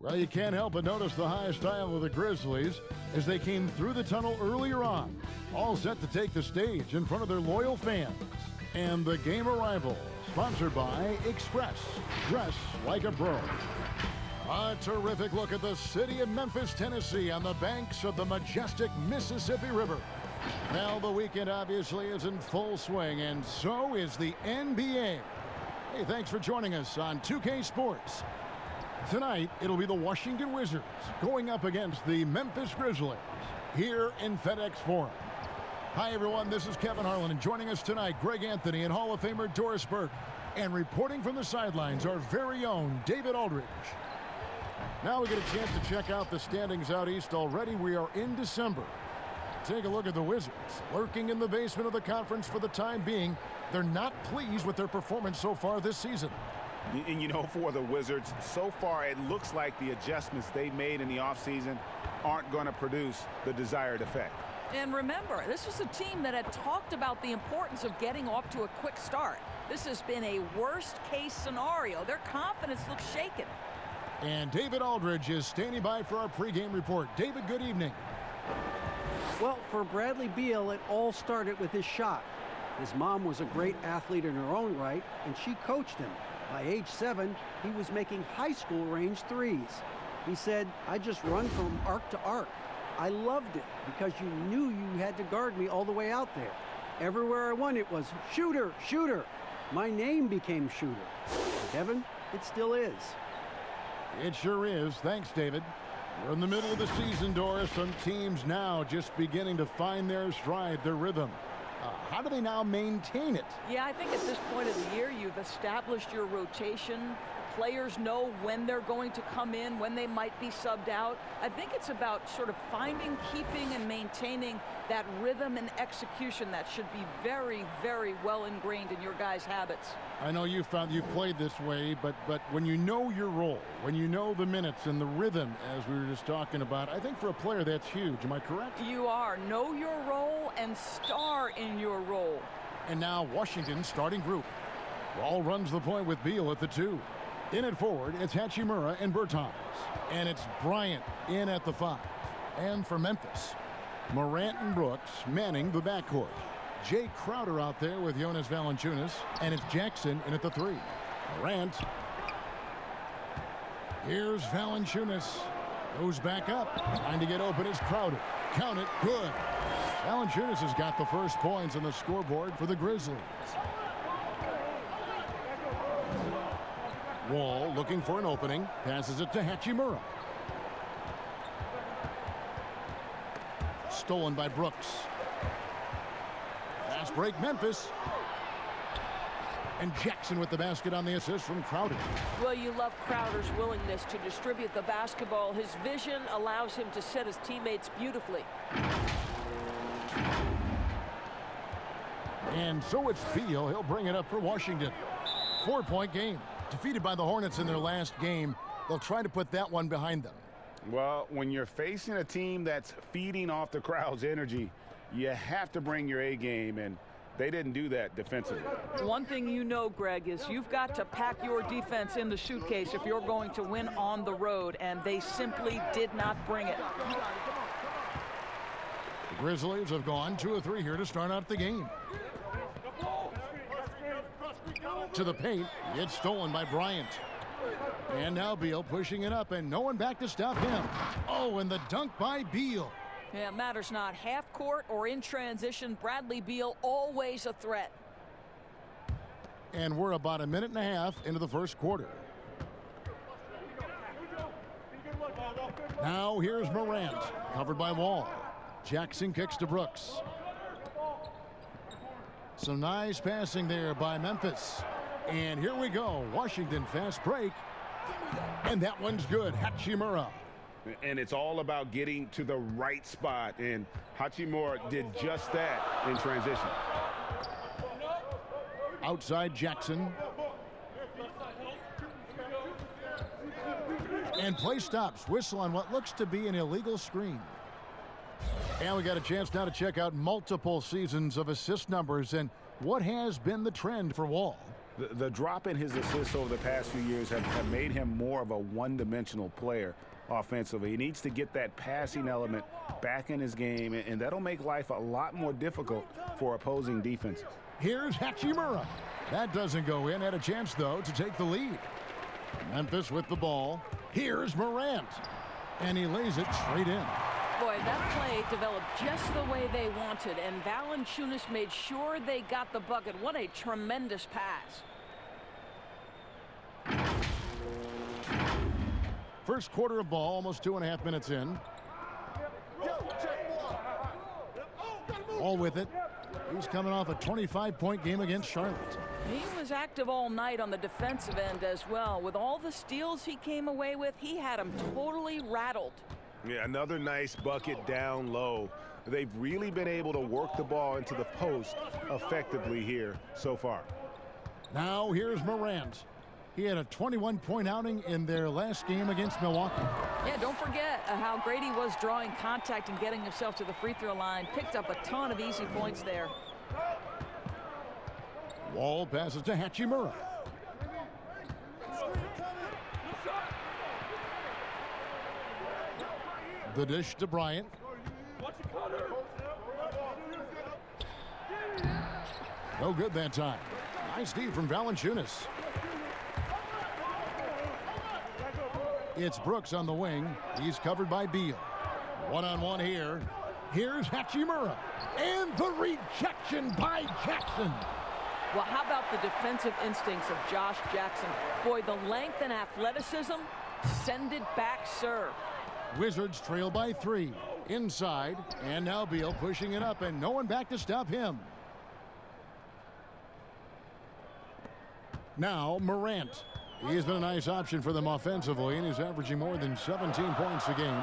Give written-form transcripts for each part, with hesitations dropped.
Well, you can't help but notice the high style of the Grizzlies as they came through the tunnel earlier on, all set to take the stage in front of their loyal fans. And the game arrival, sponsored by Express. Dress like a pro. A terrific look at the city of Memphis, Tennessee on the banks of the majestic Mississippi River. Now the weekend obviously is in full swing, and so is the NBA. Hey, thanks for joining us on 2K Sports. Tonight, it'll be the Washington Wizards going up against the Memphis Grizzlies here in FedEx Forum. Hi, everyone. This is Kevin Harlan, and joining us tonight, Greg Anthony and Hall of Famer Doris Burke. And reporting from the sidelines, our very own David Aldridge. Now we get a chance to check out the standings out east already. We are in December. Take a look at the Wizards. Lurking in the basement of the conference for the time being. They're not pleased with their performance so far this season. And you know, for the Wizards, so far it looks like the adjustments they made in the offseason aren't going to produce the desired effect. And remember, this was a team that had talked about the importance of getting off to a quick start. This has been a worst-case scenario. Their confidence looks shaken. And David Aldridge is standing by for our pregame report. David, good evening. Well, for Bradley Beal, it all started with his shot. His mom was a great athlete in her own right, and she coached him. By age 7, he was making high school range threes. He said, "I just run from arc to arc. I loved it because you knew you had to guard me all the way out there. Everywhere I went, it was shooter, shooter. My name became Shooter. And Kevin, it still is." It sure is. Thanks, David. We're in the middle of the season, Doris. Some teams now just beginning to find their stride, their rhythm. How do they now maintain it? Yeah, I think at this point of the year, you've established your rotation. Players know when they're going to come in, when they might be subbed out. I think it's about sort of finding, keeping, and maintaining that rhythm and execution that should be very, very well ingrained in your guys' habits. I know you've played this way, but when you know your role, when you know the minutes and the rhythm, as we were just talking about, I think for a player that's huge. Am I correct? You are. Know your role and star in your role. And now Washington's starting group. Ball runs the point with Beal at the 2. In at forward, it's Hachimura and Bertans. And it's Bryant in at the 5. And for Memphis, Morant and Brooks manning the backcourt. Jay Crowder out there with Jonas Valanciunas. And it's Jackson in at the 3. Morant. Here's Valanciunas. Goes back up. Trying to get open is Crowder. Count it. Good. Valanciunas has got the first points on the scoreboard for the Grizzlies. Wall looking for an opening. Passes it to Hachimura. Stolen by Brooks. Fast break Memphis. And Jackson with the basket on the assist from Crowder. Well, you love Crowder's willingness to distribute the basketball. His vision allows him to set his teammates beautifully. And so it's Beal. He'll bring it up for Washington. 4-point game. Defeated by the Hornets in their last game, they'll try to put that one behind them. Well, when you're facing a team that's feeding off the crowd's energy, you have to bring your A game, and they didn't do that defensively. One thing you know, Greg, is you've got to pack your defense in the suitcase if you're going to win on the road, and they simply did not bring it. The Grizzlies have gone 2 of 3 here to start out the game. To the paint, it's stolen by Bryant. And now Beal pushing it up, and no one back to stop him. Oh, and the dunk by Beal. Yeah, it matters not half court or in transition. Bradley Beal always a threat. And we're about a minute and a half into the first quarter. Now here's Morant, covered by Wall. Jackson kicks to Brooks. Some nice passing there by Memphis. And here we go. Washington fast break. And that one's good. Hachimura. And it's all about getting to the right spot. And Hachimura did just that in transition. Outside Jackson. And play stops. Whistle on what looks to be an illegal screen. And we got a chance now to check out multiple seasons of assist numbers and what has been the trend for Wall. The drop in his assists over the past few years have made him more of a one-dimensional player offensively. He needs to get that passing element back in his game, and that'll make life a lot more difficult for opposing defenses. Here's Hachimura. That doesn't go in. Had a chance, though, to take the lead. Memphis with the ball. Here's Morant. And he lays it straight in. Boy, that play developed just the way they wanted, and Valanciunas made sure they got the bucket. What a tremendous pass. First quarter of ball, almost 2.5 minutes in. All with it. He's coming off a 25-point game against Charlotte. He was active all night on the defensive end as well. With all the steals he came away with, he had him totally rattled. Yeah, another nice bucket down low. They've really been able to work the ball into the post effectively here so far. Now here's Morant. He had a 21-point outing in their last game against Milwaukee. Yeah, don't forget how great he was drawing contact and getting himself to the free throw line. Picked up a ton of easy points there. Wall passes to Hachimura. The dish to Bryant. No good that time. Nice D from Valanciunas. It's Brooks on the wing. He's covered by Beal. One-on-one here. Here's Hachimura. And the rejection by Jackson. Well, how about the defensive instincts of Josh Jackson? Boy, the length and athleticism, send it back, serve. Wizards trail by 3. Inside, and now Beal pushing it up, and no one back to stop him. Now Morant. He's been a nice option for them offensively, and he's averaging more than 17 points a game.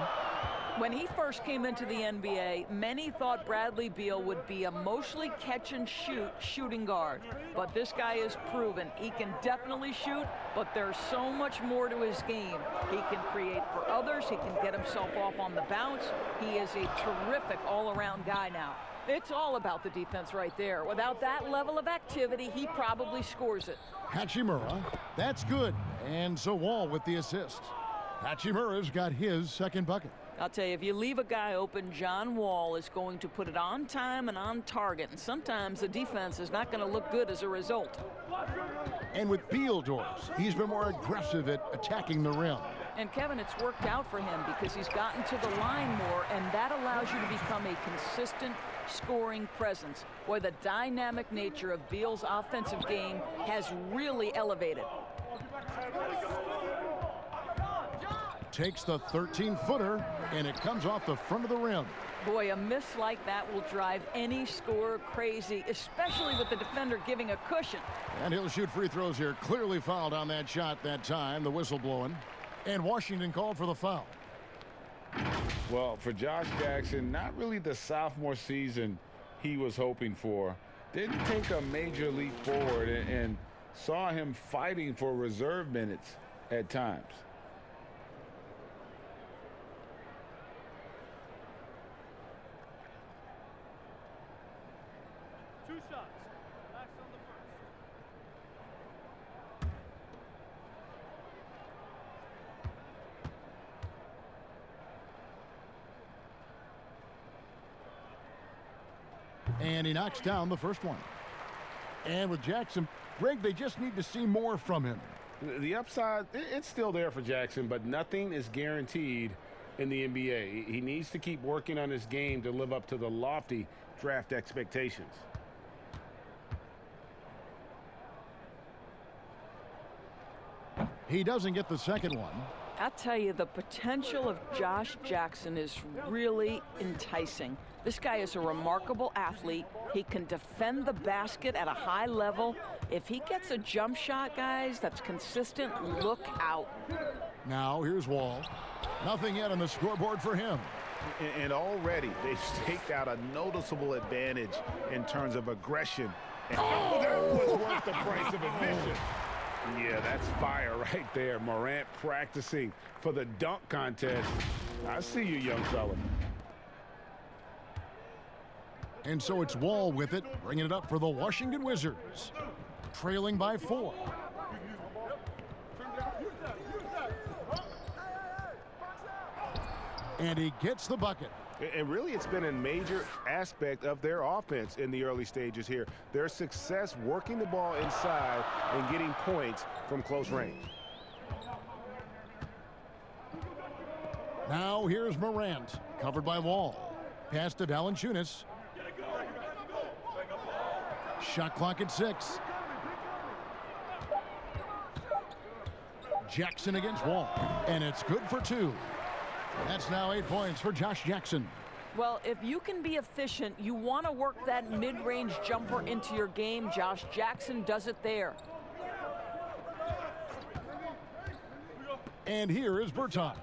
When he first came into the NBA, many thought Bradley Beal would be a mostly catch-and-shoot shooting guard. But this guy has proven he can definitely shoot, but there's so much more to his game. He can create for others. He can get himself off on the bounce. He is a terrific all-around guy now. It's all about the defense right there. Without that level of activity, he probably scores it. Hachimura, that's good. And so Wall with the assist. Hachimura's got his second bucket. I'll tell you, if you leave a guy open, John Wall is going to put it on time and on target. And sometimes the defense is not going to look good as a result. And with Beal doors, he's been more aggressive at attacking the rim. And Kevin, it's worked out for him because he's gotten to the line more, and that allows you to become a consistent scoring presence. Boy, the dynamic nature of Beal's offensive game has really elevated. Takes the 13-footer, and it comes off the front of the rim. Boy, a miss like that will drive any scorer crazy, especially with the defender giving a cushion. And he'll shoot free throws here. Clearly fouled on that shot that time. The whistle blowing. And Washington called for the foul. Well, for Josh Jackson, not really the sophomore season he was hoping for. Didn't take a major leap forward and saw him fighting for reserve minutes at times. And he knocks down the first one. And with Jackson, Greg, they just need to see more from him. The upside, it's still there for Jackson, but nothing is guaranteed in the NBA. He needs to keep working on his game to live up to the lofty draft expectations. He doesn't get the second one. I'll tell you, the potential of Josh Jackson is really enticing. This guy is a remarkable athlete. He can defend the basket at a high level. If he gets a jump shot, guys, that's consistent, look out. Now here's Wall. Nothing yet on the scoreboard for him. And already they've staked out a noticeable advantage in terms of aggression. And that was worth the price of admission. Yeah, that's fire right there. Morant practicing for the dunk contest. I see you, young fella. And so it's Wall with it, bringing it up for the Washington Wizards. trailing by 4. And he gets the bucket. And really, it's been a major aspect of their offense in the early stages here. Their success working the ball inside and getting points from close range. Now here's Morant, covered by Wall. Pass to Valanciunas. Shot clock at 6. Jackson against Wall, and it's good for 2. That's now 8 points for Josh Jackson. Well, if you can be efficient, you want to work that mid-range jumper into your game. Josh Jackson does it there. And here is Bertans.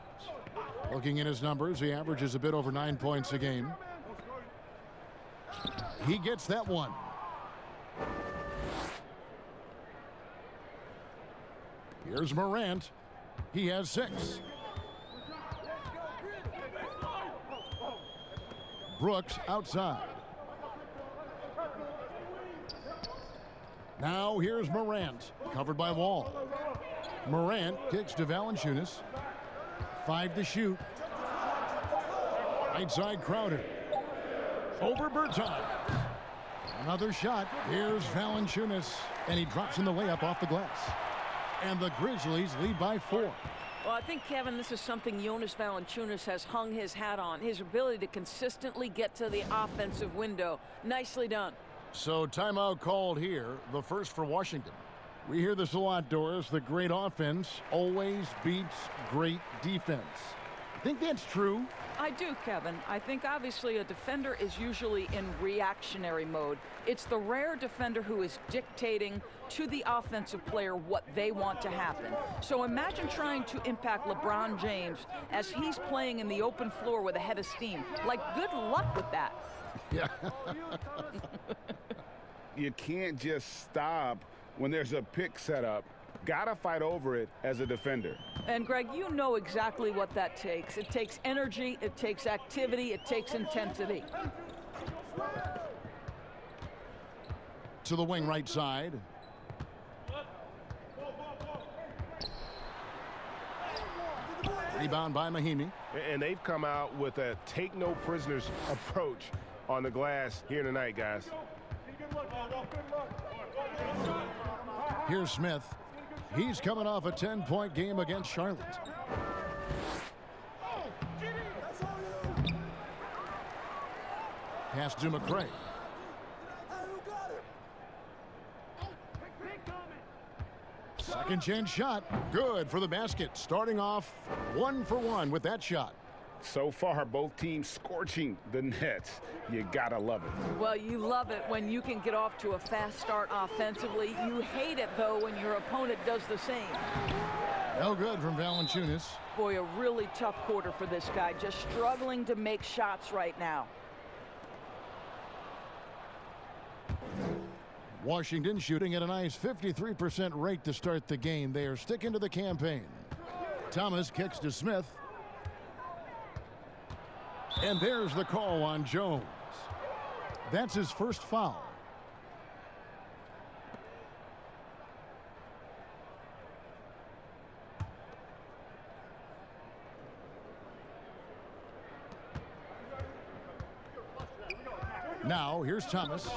Looking at his numbers, he averages a bit over 9 points a game. He gets that one. Here's Morant. He has 6. Brooks outside. Now here's Morant, covered by Wall. Morant kicks to Valanciunas. 5 to shoot. Right side Crowder. Over Bertans. Another shot. Here's Valanciunas, and he drops in the layup off the glass. And the Grizzlies lead by 4. Well, I think, Kevin, this is something Jonas Valanciunas has hung his hat on. His ability to consistently get to the offensive window. Nicely done. So timeout called here, the first for Washington. We hear this a lot, Doris. The great offense always beats great defense. Think that's true? I do, Kevin. I think obviously a defender is usually in reactionary mode. It's the rare defender who is dictating to the offensive player what they want to happen. So imagine trying to impact LeBron James as he's playing in the open floor with a head of steam. Like, good luck with that. Yeah. You can't just stop when there's a pick set up. Gotta fight over it as a defender. And Greg, you know exactly what that takes. It takes energy, it takes activity, it takes intensity. To the wing right side. Rebound by Mahimi. And they've come out with a take no prisoners approach on the glass here tonight, guys. Here's Smith. He's coming off a 10-point game against Charlotte. Pass to McRae. Second chance shot. Good for the basket. Starting off 1 for 1 with that shot. So far, both teams scorching the nets. You gotta love it. Well, you love it when you can get off to a fast start offensively. You hate it, though, when your opponent does the same. No good from Valanciunas. Boy, a really tough quarter for this guy. Just struggling to make shots right now. Washington shooting at a nice 53% rate to start the game. They are sticking to the campaign. Thomas kicks to Smith. And there's the call on Jones. That's his first foul. Now, here's Thomas.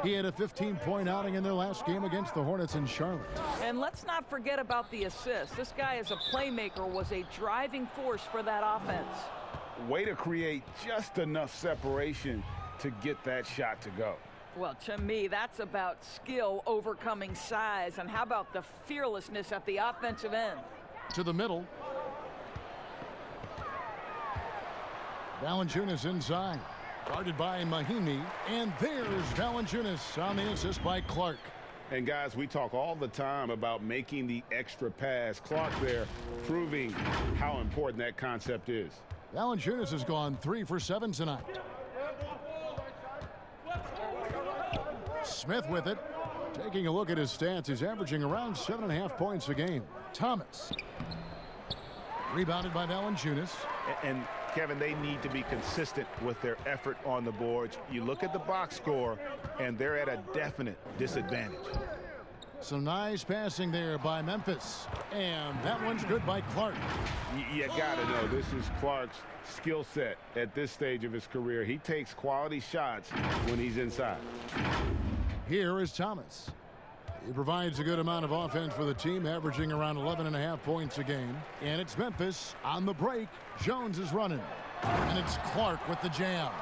He had a 15-point outing in their last game against the Hornets in Charlotte. And let's not forget about the assist. This guy as a playmaker was a driving force for that offense. Way to create just enough separation to get that shot to go. Well, to me, that's about skill overcoming size. And how about the fearlessness at the offensive end? To the middle. Valanciunas inside. Guarded by Mahimi. And there's Valanciunas on the assist by Clark. And guys, we talk all the time about making the extra pass. Clark there proving how important that concept is. Valanciunas has gone 3 for 7 tonight. Smith with it. Taking a look at his stats, he's averaging around 7.5 points a game. Thomas. Rebounded by Valanciunas. And Kevin, they need to be consistent with their effort on the boards. You look at the box score, and they're at a definite disadvantage. Some nice passing there by Memphis. And that one's good by Clark. You got to know this is Clark's skill set at this stage of his career. He takes quality shots when he's inside. Here is Thomas. He provides a good amount of offense for the team, averaging around 11.5 points a game. And it's Memphis on the break. Jones is running. And it's Clark with the jam.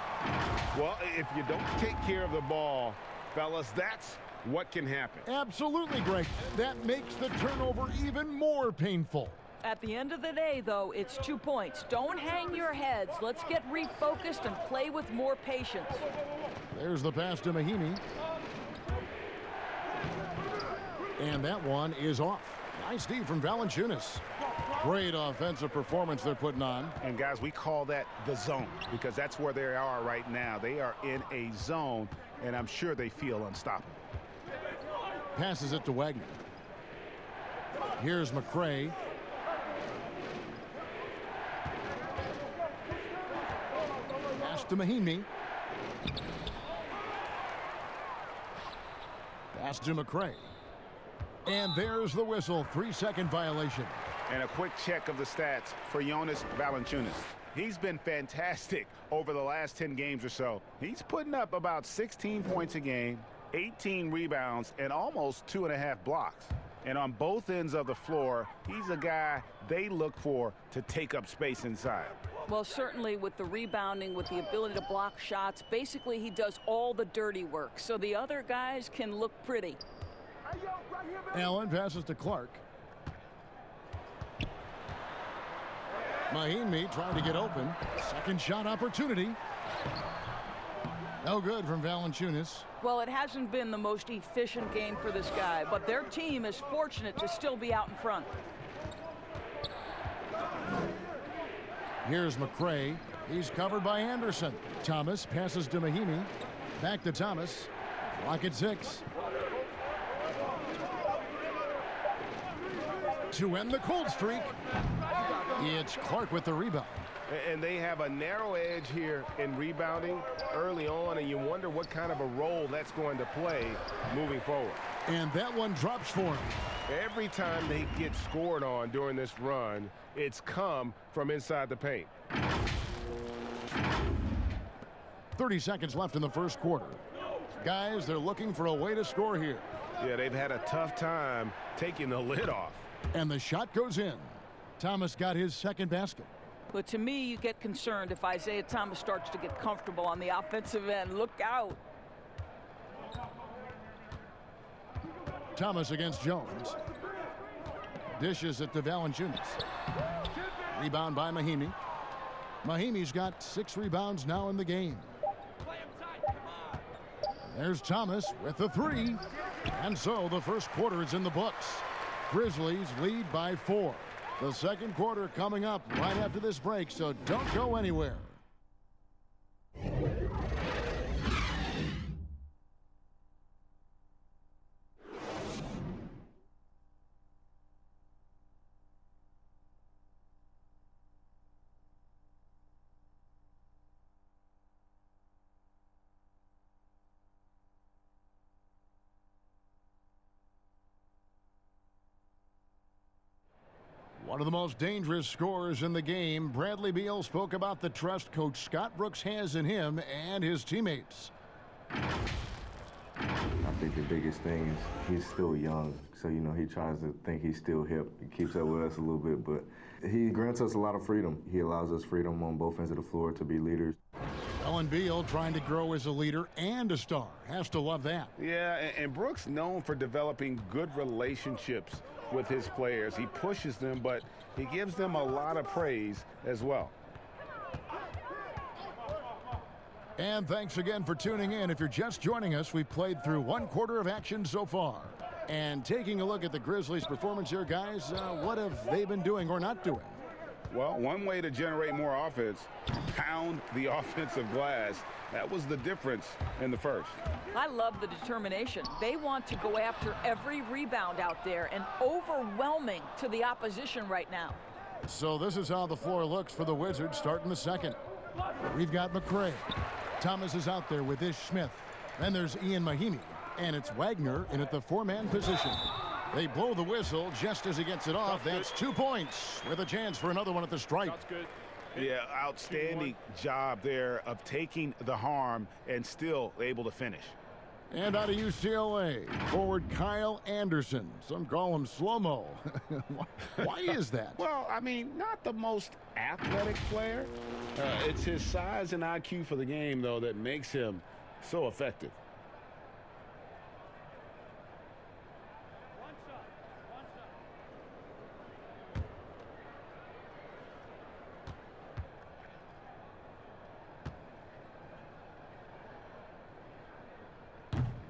Well, if you don't take care of the ball, fellas, that's what can happen. Absolutely, Greg. That makes the turnover even more painful. At the end of the day, though, it's 2 points. Don't hang your heads. Let's get refocused and play with more patience. There's the pass to Mahimi. And that one is off. Nice D from Valanciunas. Great offensive performance they're putting on. And, guys, we call that the zone because that's where they are right now. They are in a zone, and I'm sure they feel unstoppable. Passes it to Wagner. Here's McCray. Pass to Mahimi. Pass to McCray. And there's the whistle. 3-second violation. And a quick check of the stats for Jonas Valanciunas. He's been fantastic over the last 10 games or so. He's putting up about 16 points a game, 18 rebounds, and almost 2.5 blocks. And on both ends of the floor, he's a guy they look for to take up space inside. Well, certainly with the rebounding, with the ability to block shots, basically he does all the dirty work, so the other guys can look pretty. Allen passes to Clark. Mahimi trying to get open. Second shot opportunity. No good from Valanciunas. Well, it hasn't been the most efficient game for this guy, but their team is fortunate to still be out in front. Here's McCray. He's covered by Anderson. Thomas passes to Mahimi. Back to Thomas. Clock at 6. To end the cold streak, it's Clark with the rebound. And they have a narrow edge here in rebounding early on, and you wonder what kind of a role that's going to play moving forward. And that one drops for him. Every time they get scored on during this run, it's come from inside the paint. 30 seconds left in the first quarter. Guys, they're looking for a way to score here. Yeah, they've had a tough time taking the lid off. And the shot goes in. Thomas got his second basket. But to me, you get concerned if Isaiah Thomas starts to get comfortable on the offensive end. Look out. Thomas against Jones. Dishes it to Valanciunas. Rebound by Mahimi. Mahimi's got 6 rebounds now in the game. There's Thomas with the 3. And so the first quarter is in the books. Grizzlies lead by 4. The second quarter coming up right after this break, so don't go anywhere. One of the most dangerous scorers in the game, Bradley Beal spoke about the trust Coach Scott Brooks has in him and his teammates. I think the biggest thing is he's still young, so, he tries to think he's still hip. He keeps up with us a little bit, but he grants us a lot of freedom. He allows us freedom on both ends of the floor to be leaders. Ellen Beal trying to grow as a leader and a star. Has to love that. Yeah, and Brooks known for developing good relationships with his players. He pushes them, but he gives them a lot of praise as well. And thanks again for tuning in. If you're just joining us, we've played through 1 quarter of action so far. And taking a look at the Grizzlies' performance here, guys, what have they been doing or not doing? Well, one way to generate more offense, pound the offensive glass. That was the difference in the first. I love the determination. They want to go after every rebound out there, and overwhelming to the opposition right now. So this is how the floor looks for the Wizards starting the second. We've got McCray. Thomas is out there with Ish Smith. Then there's Ian Mahimi. And it's Wagner in at the 4-man position. They blow the whistle just as he gets it off. That's 2 points with a chance for another one at the stripe. That's good. Yeah, outstanding job there of taking the harm and still able to finish. And out of UCLA, forward Kyle Anderson. Some call him slow-mo. Why is that? Well, I mean, not the most athletic player. It's his size and IQ for the game, though, that makes him so effective.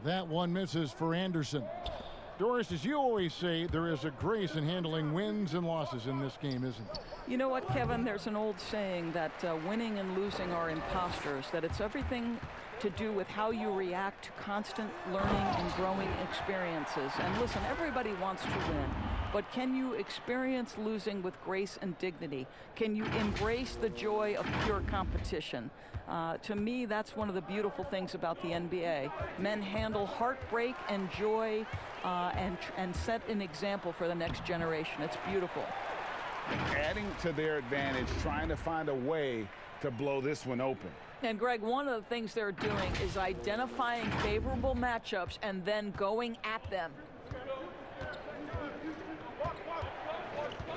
That one misses for Anderson. Doris, as you always say, there is a grace in handling wins and losses in this game, isn't there? You know what, Kevin? There's an old saying that winning and losing are imposters, that it's everything to do with how you react to constant learning and growing experiences. And listen, everybody wants to win, but can you experience losing with grace and dignity? Can you embrace the joy of pure competition? To me, that's one of the beautiful things about the NBA. Men handle heartbreak and joy and set an example for the next generation. It's beautiful. Adding to their advantage, trying to find a way to blow this one open. And Greg, one of the things they're doing is identifying favorable matchups and then going at them.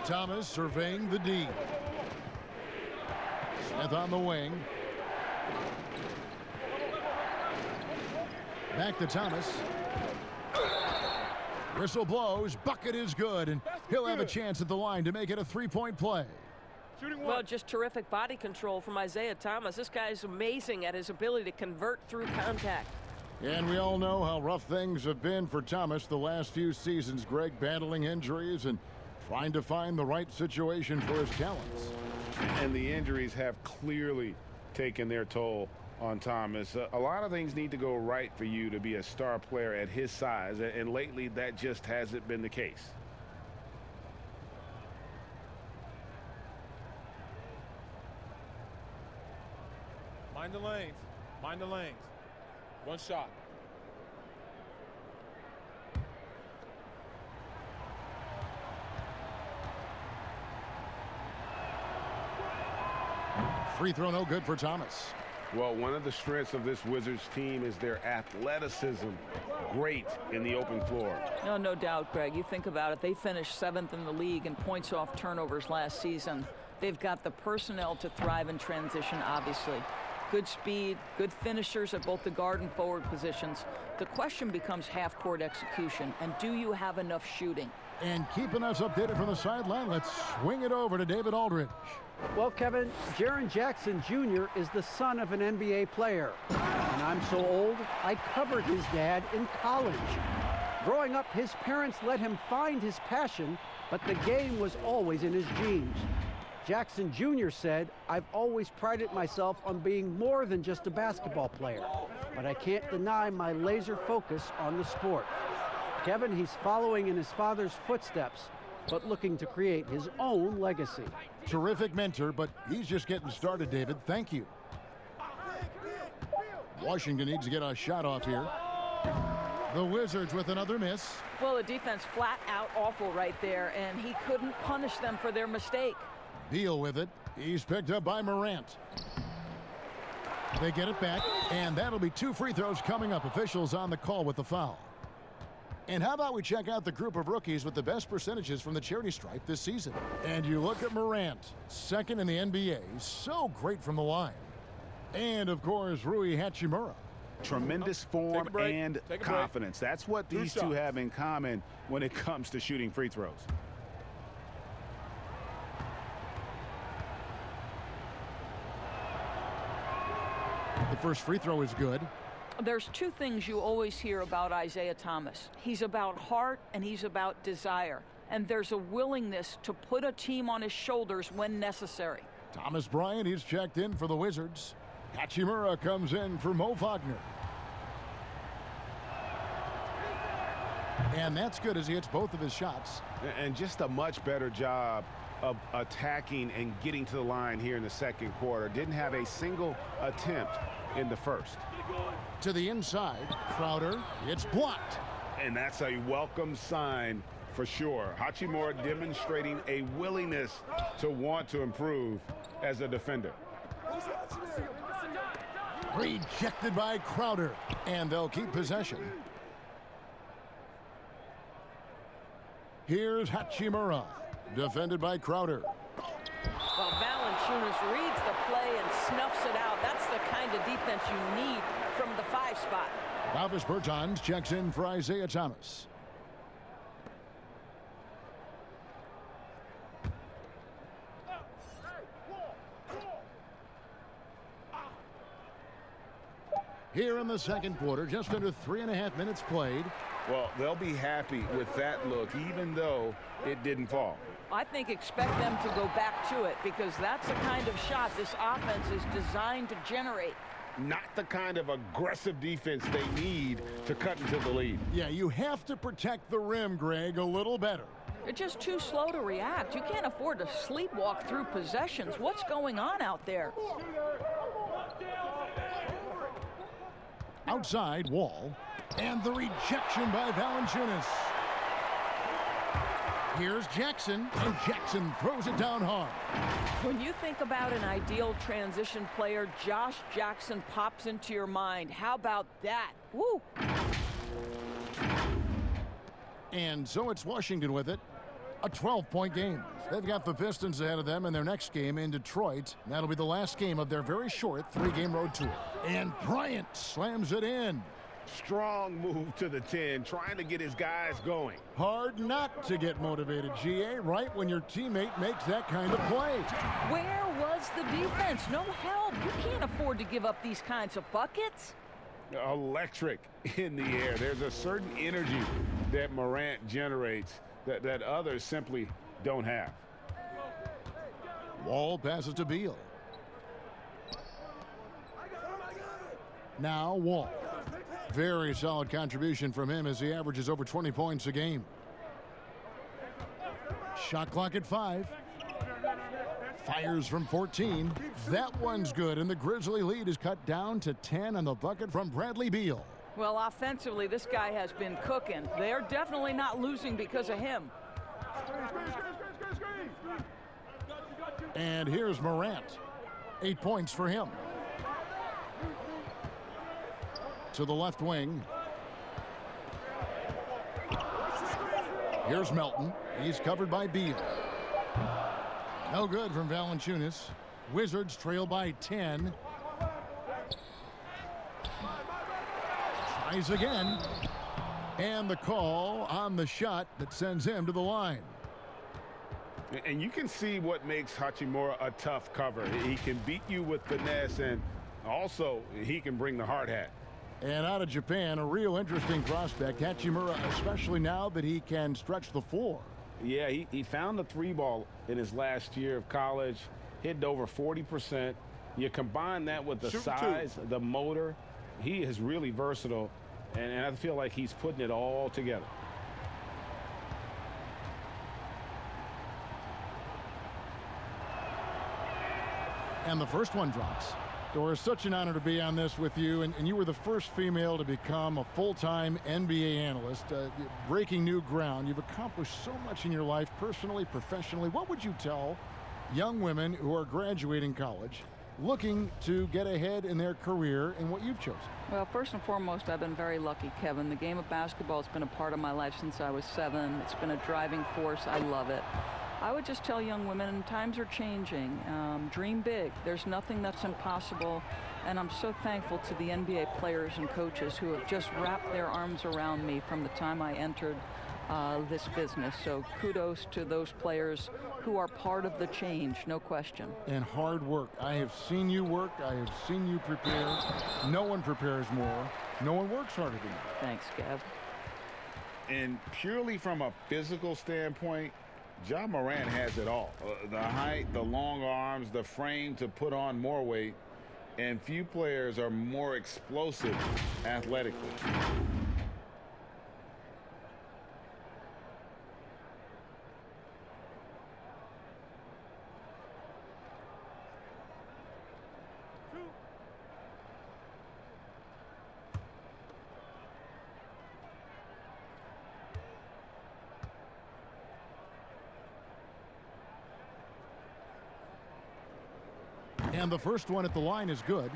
Thomas surveying the D. Smith on the wing. Back to Thomas. Whistle blows. Bucket is good, and he'll have a chance at the line to make it a 3-point play. Well, just terrific body control from Isaiah Thomas. This guy is amazing at his ability to convert through contact. And we all know how rough things have been for Thomas the last few seasons, Greg, battling injuries and trying to find the right situation for his talents. And the injuries have clearly taken their toll on Thomas. A lot of things need to go right for you to be a star player at his size, and lately that just hasn't been the case. Mind the lanes. Mind the lanes. One shot. Free throw no good for Thomas. Well, one of the strengths of this Wizards team is their athleticism. Great in the open floor. No doubt, Greg. You think about it. They finished 7th in the league in points off turnovers last season. They've got the personnel to thrive in transition, obviously. Good speed, good finishers at both the guard and forward positions. The question becomes half-court execution, and do you have enough shooting? And keeping us updated from the sideline, let's swing it over to David Aldridge. Well, Kevin, Jaren Jackson Jr. is the son of an NBA player. And I'm so old, I covered his dad in college. Growing up, his parents let him find his passion, but the game was always in his genes. Jackson Jr. said, "I've always prided myself on being more than just a basketball player, but I can't deny my laser focus on the sport." Kevin, he's following in his father's footsteps, but looking to create his own legacy. Terrific mentor, but he's just getting started, David. Thank you. Washington needs to get a shot off here. The Wizards with another miss. Well, the defense flat out awful right there, and he couldn't punish them for their mistake. Beal with it. He's picked up by Morant. They get it back, and that'll be 2 free throws coming up. Officials on the call with the foul. And how about we check out the group of rookies with the best percentages from the charity stripe this season. And you look at Morant, 2nd in the NBA, so great from the line. And, of course, Rui Hachimura. Tremendous form and confidence. That's what these two have in common when it comes to shooting free throws. The first free throw is good. There's 2 things you always hear about Isaiah Thomas. He's about heart and he's about desire. And there's a willingness to put a team on his shoulders when necessary. Thomas Bryant, he's checked in for the Wizards. Hachimura comes in for Mo Wagner. And that's good as he hits both of his shots. And just a much better job of attacking and getting to the line here in the second quarter. Didn't have a single attempt in the first. To the inside, Crowder, it's blocked. And that's a welcome sign for sure. Hachimura demonstrating a willingness to want to improve as a defender. Rejected by Crowder, and they'll keep possession. Here's Hachimura, defended by Crowder. Well, Valanciunas reads the play and snuffs it out. That's the kind of defense you need from the 5 spot. Davis Bertans checks in for Isaiah Thomas. Here in the second quarter, just under 3.5 minutes played. Well, they'll be happy with that look, even though it didn't fall. I think expect them to go back to it because that's the kind of shot this offense is designed to generate. Not the kind of aggressive defense they need to cut into the lead. Yeah, you have to protect the rim, Greg, a little better. They're just too slow to react. You can't afford to sleepwalk through possessions. What's going on out there? Outside, Wall, and the rejection by Valanciunas. Here's Jackson, and Jackson throws it down hard. When you think about an ideal transition player, Josh Jackson pops into your mind. How about that? Woo! And so it's Washington with it. A 12-point game. They've got the Pistons ahead of them in their next game in Detroit. That'll be the last game of their very short 3-game road tour. And Bryant slams it in. Strong move to the 10, trying to get his guys going. Hard not to get motivated, GA, right when your teammate makes that kind of play. Where was the defense? No help. You can't afford to give up these kinds of buckets. Electric in the air. There's a certain energy that Morant generates that others simply don't have. Wall passes to Beal. Now Wall. Very solid contribution from him as he averages over 20 points a game. Shot clock at 5. Fires from 14. That one's good, and the Grizzly lead is cut down to 10 on the bucket from Bradley Beal. Well, offensively, this guy has been cooking. They're definitely not losing because of him. And here's Morant. 8 points for him. To the left wing. Here's Melton. He's covered by Beal. No good from Valanciunas. Wizards trail by 10. Tries again. And the call on the shot that sends him to the line. And you can see what makes Hachimura a tough cover. He can beat you with finesse, and also he can bring the hard hat. And out of Japan, a real interesting prospect, Hachimura, especially now that he can stretch the floor. Yeah, he found the 3-ball in his last year of college, hit over 40%. You combine that with the size, the motor, he is really versatile, and I feel like he's putting it all together. And the first one drops. Doris, such an honor to be on this with you, and you were the first female to become a full-time NBA analyst, breaking new ground. You've accomplished so much in your life, personally, professionally. What would you tell young women who are graduating college, looking to get ahead in their career in what you've chosen? Well, first and foremost, I've been very lucky, Kevin. The game of basketball has been a part of my life since I was 7. It's been a driving force. I love it. I would just tell young women, times are changing. Dream big. There's nothing that's impossible. And I'm so thankful to the NBA players and coaches who have just wrapped their arms around me from the time I entered this business. So kudos to those players who are part of the change, no question. And hard work. I have seen you work. I have seen you prepare. No one prepares more. No one works harder than you. Thanks, Kev. And purely from a physical standpoint, Ja Morant has it all. The height, the long arms, the frame to put on more weight, and few players are more explosive athletically. And the first one at the line is good.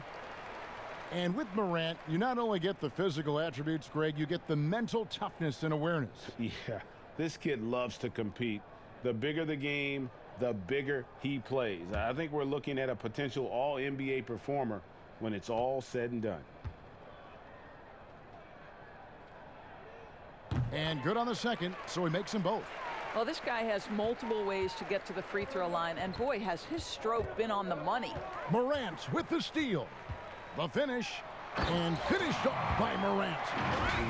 And with Morant, you not only get the physical attributes, Greg, you get the mental toughness and awareness. Yeah, this kid loves to compete. The bigger the game, the bigger he plays. I think we're looking at a potential all-NBA performer when it's all said and done. And good on the second, so he makes them both. Well, this guy has multiple ways to get to the free throw line, and boy, has his stroke been on the money. Morant with the steal. The finish, and finished off by Morant.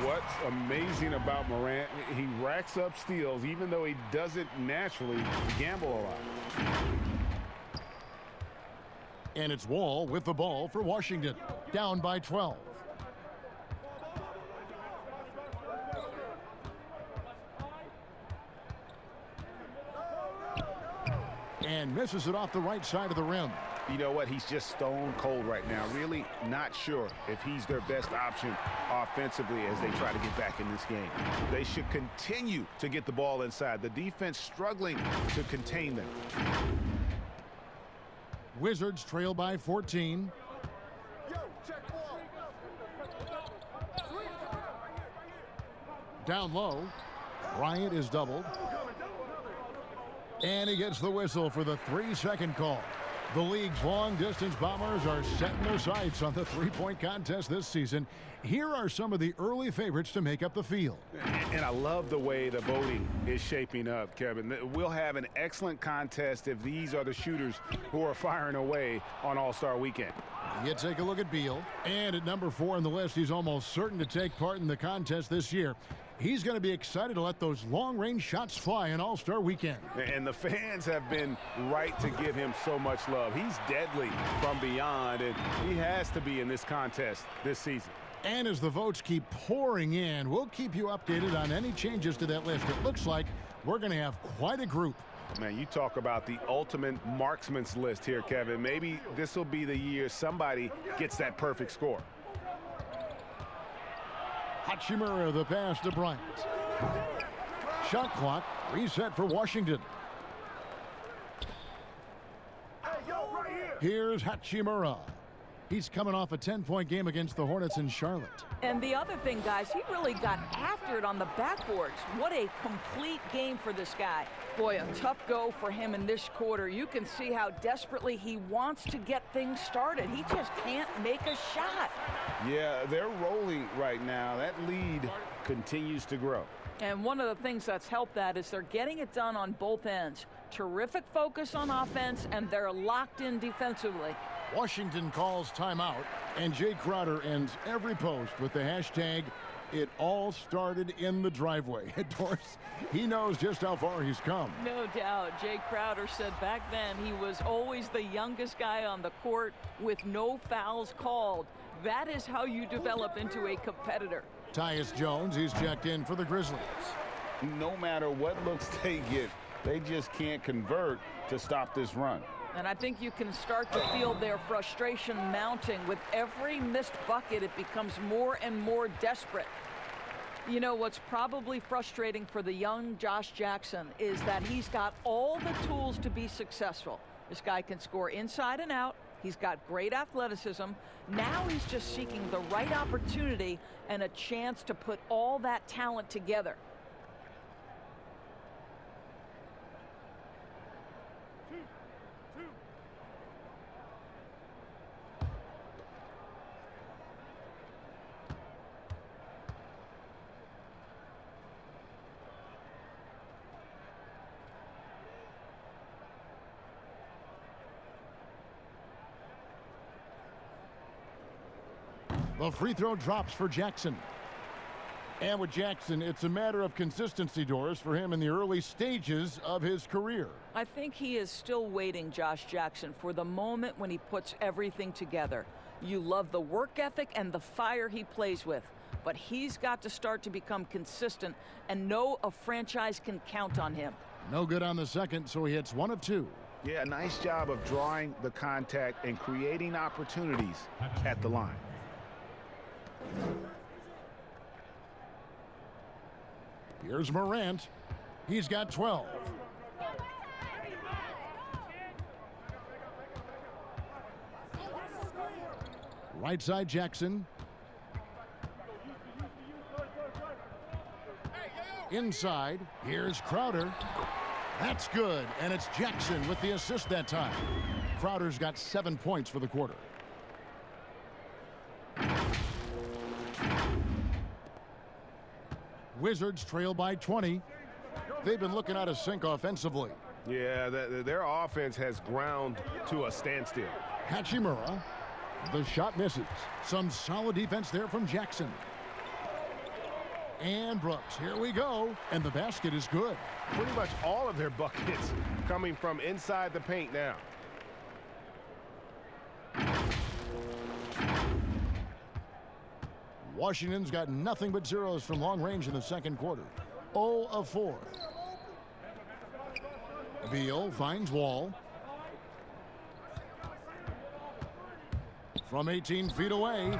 What's amazing about Morant, he racks up steals even though he doesn't naturally gamble a lot. And it's Wall with the ball for Washington, down by 12. And misses it off the right side of the rim. You know what? He's just stone cold right now. Really not sure if he's their best option offensively as they try to get back in this game. They should continue to get the ball inside. The defense struggling to contain them. Wizards trail by 14. Down low. Bryant is doubled. And he gets the whistle for the 3-second call. The league's long-distance bombers are setting their sights on the three-point contest this season. Here are some of the early favorites to make up the field. And I love the way the voting is shaping up, Kevin. We'll have an excellent contest if these are the shooters who are firing away on All-Star Weekend. You take a look at Beal. And at number 4 on the list, he's almost certain to take part in the contest this year. He's going to be excited to let those long-range shots fly on All-Star Weekend. And the fans have been right to give him so much love. He's deadly from beyond, and he has to be in this contest this season. And as the votes keep pouring in, we'll keep you updated on any changes to that list. It looks like we're going to have quite a group. Man, you talk about the ultimate marksman's list here, Kevin. Maybe this will be the year somebody gets that perfect score. Hachimura the pass to Bryant. Shot clock reset for Washington. Here's Hachimura. He's coming off a 10-point game against the Hornets in Charlotte. And the other thing, guys, he really got after it on the backboards. What a complete game for this guy. Boy, a tough go for him in this quarter. You can see how desperately he wants to get things started. He just can't make a shot. Yeah, they're rolling right now. That lead continues to grow. And one of the things that's helped that is they're getting it done on both ends. Terrific focus on offense, and they're locked in defensively. Washington calls timeout, and Jay Crowder ends every post with the hashtag, "It all started in the driveway." Doris, he knows just how far he's come. No doubt. Jay Crowder said back then he was always the youngest guy on the court with no fouls called. That is how you develop into a competitor. Tyus Jones, he's checked in for the Grizzlies. No matter what looks they get, they just can't convert to stop this run. And I think you can start to feel their frustration mounting. With every missed bucket, it becomes more and more desperate. You know, what's probably frustrating for the young Josh Jackson is that he's got all the tools to be successful. This guy can score inside and out. He's got great athleticism. Now he's just seeking the right opportunity and a chance to put all that talent together. The free throw drops for Jackson. And with Jackson, it's a matter of consistency, Doris, for him in the early stages of his career. I think he is still waiting, Josh Jackson, for the moment when he puts everything together. You love the work ethic and the fire he plays with, but he's got to start to become consistent and know a franchise can count on him. No good on the second, so he hits 1 of 2. Yeah, nice job of drawing the contact and creating opportunities at the line. Here's Morant. He's got 12. Right side Jackson. Inside, here's Crowder. That's good, and it's Jackson with the assist that time. Crowder's got 7 points for the quarter. Wizards trail by 20. They've been looking out of sync offensively. Yeah, their offense has ground to a standstill. Hachimura. The shot misses. Some solid defense there from Jackson. And Brooks, here we go. And the basket is good. Pretty much all of their buckets coming from inside the paint now. Washington's got nothing but zeros from long range in the second quarter. 0 of 4. Beal finds Wall. From 18 feet away.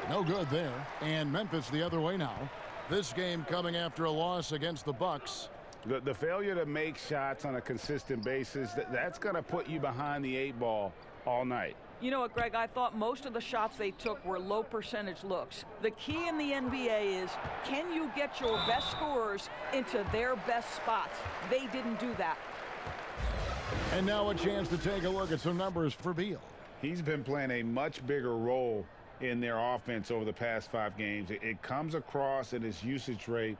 No good there. And Memphis the other way now. This game coming after a loss against the Bucks. The failure to make shots on a consistent basis, that's going to put you behind the 8 ball all night. You know what, Greg? I thought most of the shots they took were low percentage looks. The key in the NBA is, can you get your best scorers into their best spots? They didn't do that. And now a chance to take a look at some numbers for Beal. He's been playing a much bigger role in their offense over the past 5 games. It comes across in his usage rate,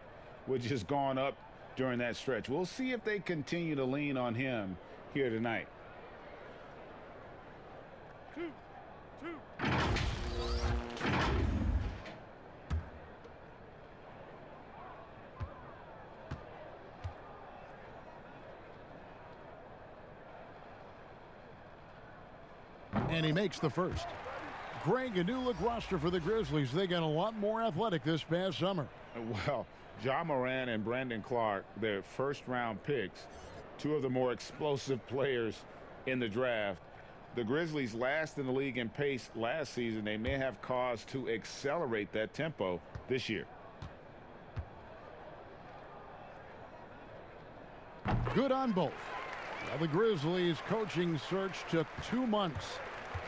which has gone up during that stretch. We'll see if they continue to lean on him here tonight. And he makes the first. Greg, a new look roster for the Grizzlies. They got a lot more athletic this past summer. Well, Ja Morant and Brandon Clark, their first-round picks, 2 of the more explosive players in the draft. The Grizzlies last in the league in pace last season. They may have cause to accelerate that tempo this year. Good on both. Now, the Grizzlies coaching search took 2 months.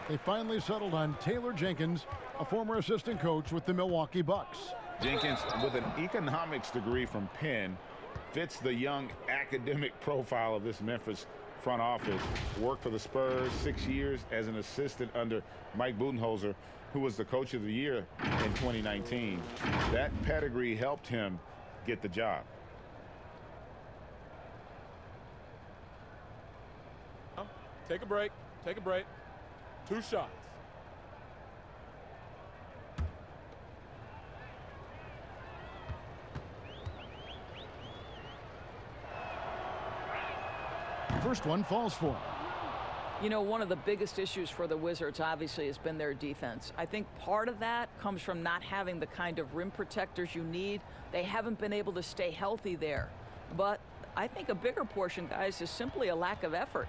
They finally settled on Taylor Jenkins, a former assistant coach with the Milwaukee Bucks. Jenkins, with an economics degree from Penn, fits the young academic profile of this Memphis front office. Worked for the Spurs 6 years as an assistant under Mike Budenholzer, who was the coach of the year in 2019. That pedigree helped him get the job. Take a break. Take a break. 2 shots. First one falls for him. You know, one of the biggest issues for the Wizards obviously has been their defense. I think part of that comes from not having the kind of rim protectors you need. They haven't been able to stay healthy there. But I think a bigger portion, guys, is simply a lack of effort.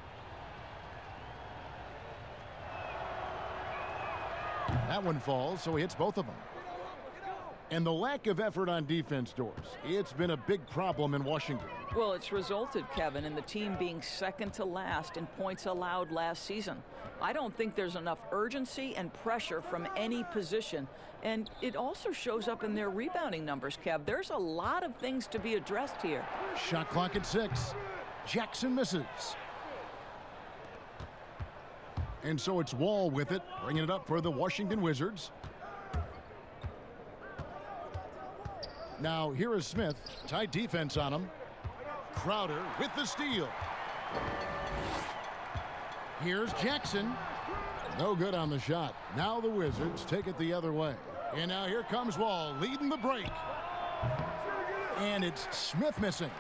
That one falls, so he hits both of them. And the lack of effort on defense, Doors, it's been a big problem in Washington. Well, it's resulted, Kevin, in the team being second to last in points allowed last season. I don't think there's enough urgency and pressure from any position. And it also shows up in their rebounding numbers, Kev. There's a lot of things to be addressed here. Shot clock at 6. Jackson misses. And so it's Wall with it, bringing it up for the Washington Wizards. Now here is Smith. Tight defense on him. Crowder with the steal. Here's Jackson. No good on the shot. Now the Wizards take it the other way. And now here comes Wall leading the break. And it's Smith missing.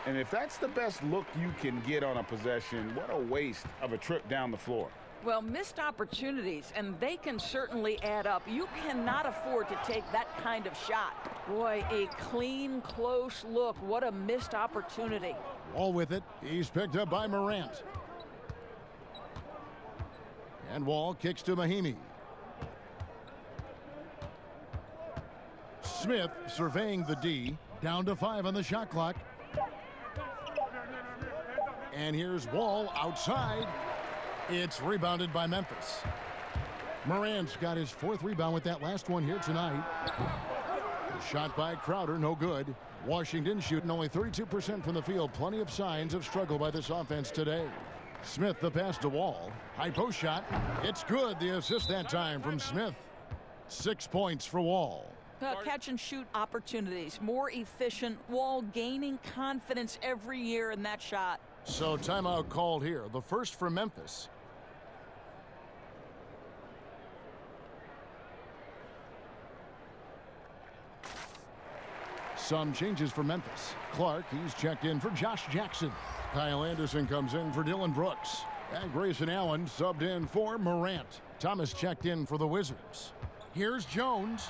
And if that's the best look you can get on a possession, what a waste of a trip down the floor. Well, missed opportunities, and they can certainly add up. You cannot afford to take that kind of shot. Boy, a clean, close look. What a missed opportunity. Wall with it. He's picked up by Morant. And Wall kicks to Mahimi. Smith surveying the D. Down to 5 on the shot clock. And here's Wall outside. It's rebounded by Memphis. Morant's got his 4th rebound with that last one here tonight. A shot by Crowder, no good. Washington shooting only 32% from the field. Plenty of signs of struggle by this offense today. Smith the pass to Wall. High post shot. It's good. The assist that time from Smith. 6 points for Wall. Catch and shoot opportunities. More efficient. Wall gaining confidence every year in that shot. So timeout called here. The first for Memphis. Some changes for Memphis. Clark, he's checked in for Josh Jackson. Kyle Anderson comes in for Dylan Brooks. And Grayson Allen subbed in for Morant. Thomas checked in for the Wizards. Here's Jones.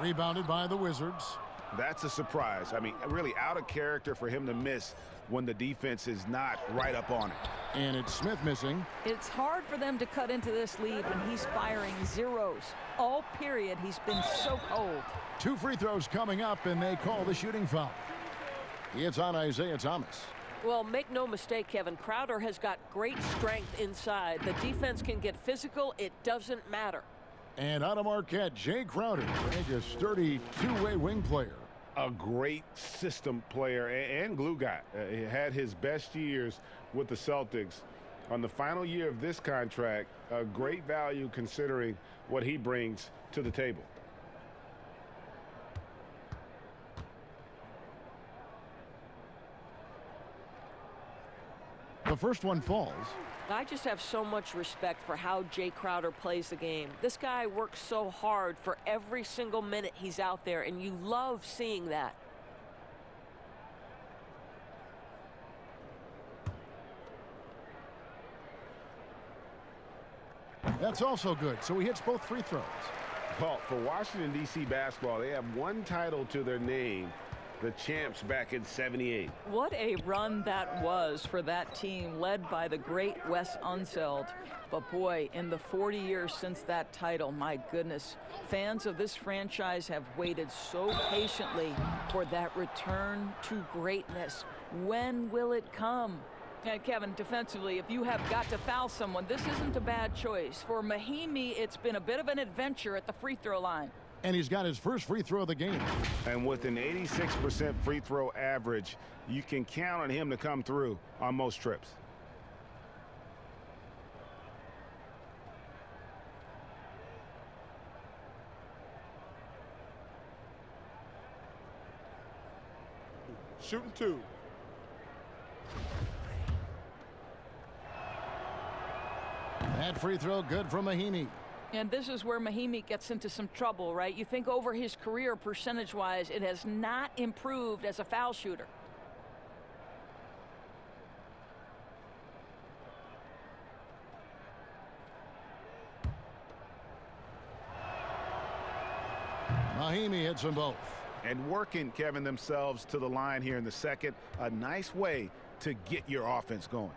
Rebounded by the Wizards. That's a surprise. I mean, really out of character for him to miss when the defense is not right up on it. And it's Smith missing. It's hard for them to cut into this lead when he's firing zeros. All period, he's been so cold. 2 free throws coming up, and they call the shooting foul. It's on Isaiah Thomas. Well, make no mistake, Kevin, Crowder has got great strength inside. The defense can get physical. It doesn't matter. And out of Marquette, Jay Crowder, a sturdy 2-way wing player. A great system player and glue guy. He had his best years with the Celtics. On the final year of this contract, a great value considering what he brings to the table. The first one falls. I just have so much respect for how Jay Crowder plays the game. This guy works so hard for every single minute he's out there, and you love seeing that. That's also good, so he hits both free throws. Well, for Washington, D.C. basketball, they have one title to their name. The champs back in '78. What a run that was for that team, led by the great Wes Unseld. But boy, in the 40 years since that title, my goodness, fans of this franchise have waited so patiently for that return to greatness. When will it come? And Kevin, defensively, if you have got to foul someone, this isn't a bad choice. For Mahimi, it's been a bit of an adventure at the free throw line. And he's got his first free throw of the game. And with an 86% free throw average, you can count on him to come through on most trips. Shooting 2. That free throw good from Mahimi. And this is where Mahimi gets into some trouble, right? You think over his career, percentage-wise, it has not improved as a foul shooter. Mahimi hits them both. And working, Kevin, themselves to the line here in the second. A nice way to get your offense going.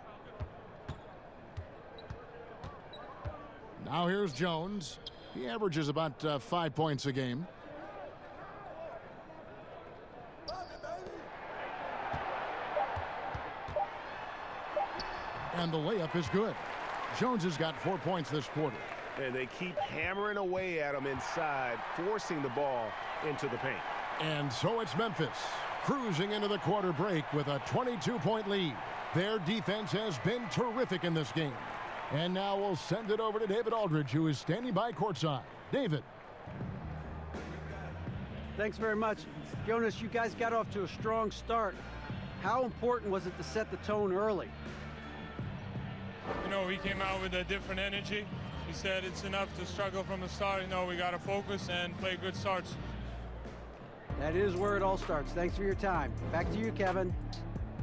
Now here's Jones. He averages about 5 points a game. And the layup is good. Jones has got 4 points this quarter. And they keep hammering away at him inside, forcing the ball into the paint. And so it's Memphis cruising into the quarter break with a 22-point lead. Their defense has been terrific in this game. And now we'll send it over to David Aldridge, who is standing by courtside. David. Thanks very much. Jonas, you guys got off to a strong start. How important was it to set the tone early? You know, we came out with a different energy. We said it's enough to struggle from the start. You know, we got to focus and play good starts. That is where it all starts. Thanks for your time. Back to you, Kevin.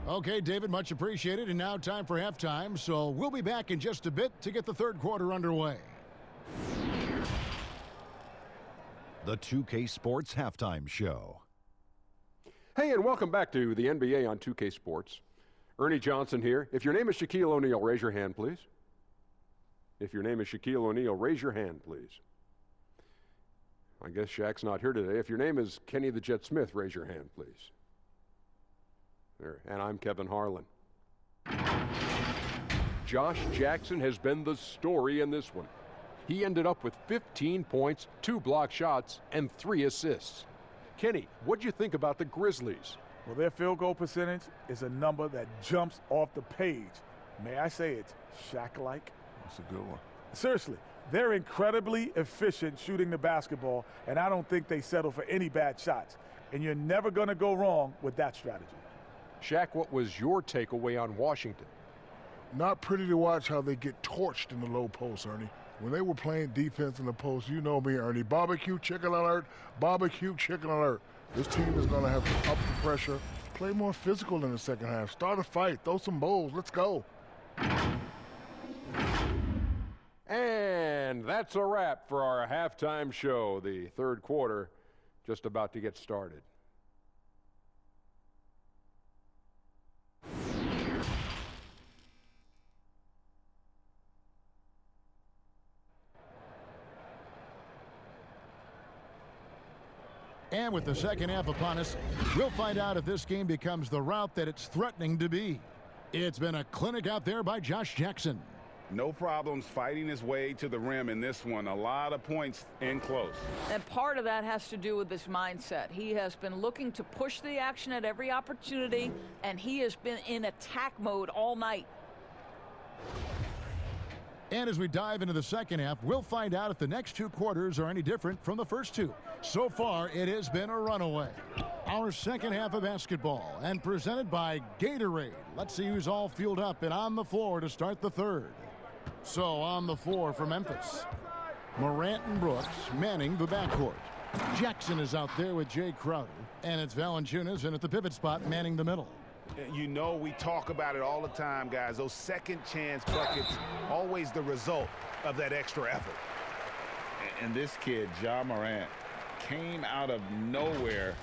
Okay, David, much appreciated. And now time for halftime. So we'll be back in just a bit to get the third quarter underway. The 2K Sports Halftime Show. Hey, and welcome back to the NBA on 2K Sports. Ernie Johnson here. If your name is Shaquille O'Neal, raise your hand, please. If your name is Shaquille O'Neal, raise your hand, please. I guess Shaq's not here today. If your name is Kenny the Jet Smith, raise your hand, please. There. And I'm Kevin Harlan. Josh Jackson has been the story in this one. He ended up with 15 points, 2 block shots, and 3 assists. Kenny, what'd you think about the Grizzlies? Well, their field goal percentage is a number that jumps off the page. May I say it's Shaq-like? That's a good one. Seriously, they're incredibly efficient shooting the basketball, and I don't think they settle for any bad shots. And you're never going to go wrong with that strategy. Shaq, what was your takeaway on Washington? Not pretty to watch how they get torched in the low post, Ernie. When they were playing defense in the post, you know me, Ernie. Barbecue chicken alert, barbecue chicken alert. This team is going to have to up the pressure, play more physical in the second half, start a fight, throw some bowls, let's go. And that's a wrap for our halftime show. The third quarter just about to get started. And with the second half upon us, we'll find out if this game becomes the route that it's threatening to be. It's been a clinic out there by Josh Jackson. No problems fighting his way to the rim in this one. A lot of points in close. And part of that has to do with his mindset. He has been looking to push the action at every opportunity, and he has been in attack mode all night. And as we dive into the second half, we'll find out if the next 2 quarters are any different from the first 2. So far, it has been a runaway. Our second half of basketball, and presented by Gatorade. Let's see who's all fueled up and on the floor to start the third. So on the floor for Memphis, Morant and Brooks manning the backcourt. Jackson is out there with Jay Crowder, and it's Valanciunas in at the pivot spot manning the middle. You know, we talk about it all the time, guys. Those second chance buckets, always the result of that extra effort. And this kid, Ja Morant, came out of nowhere,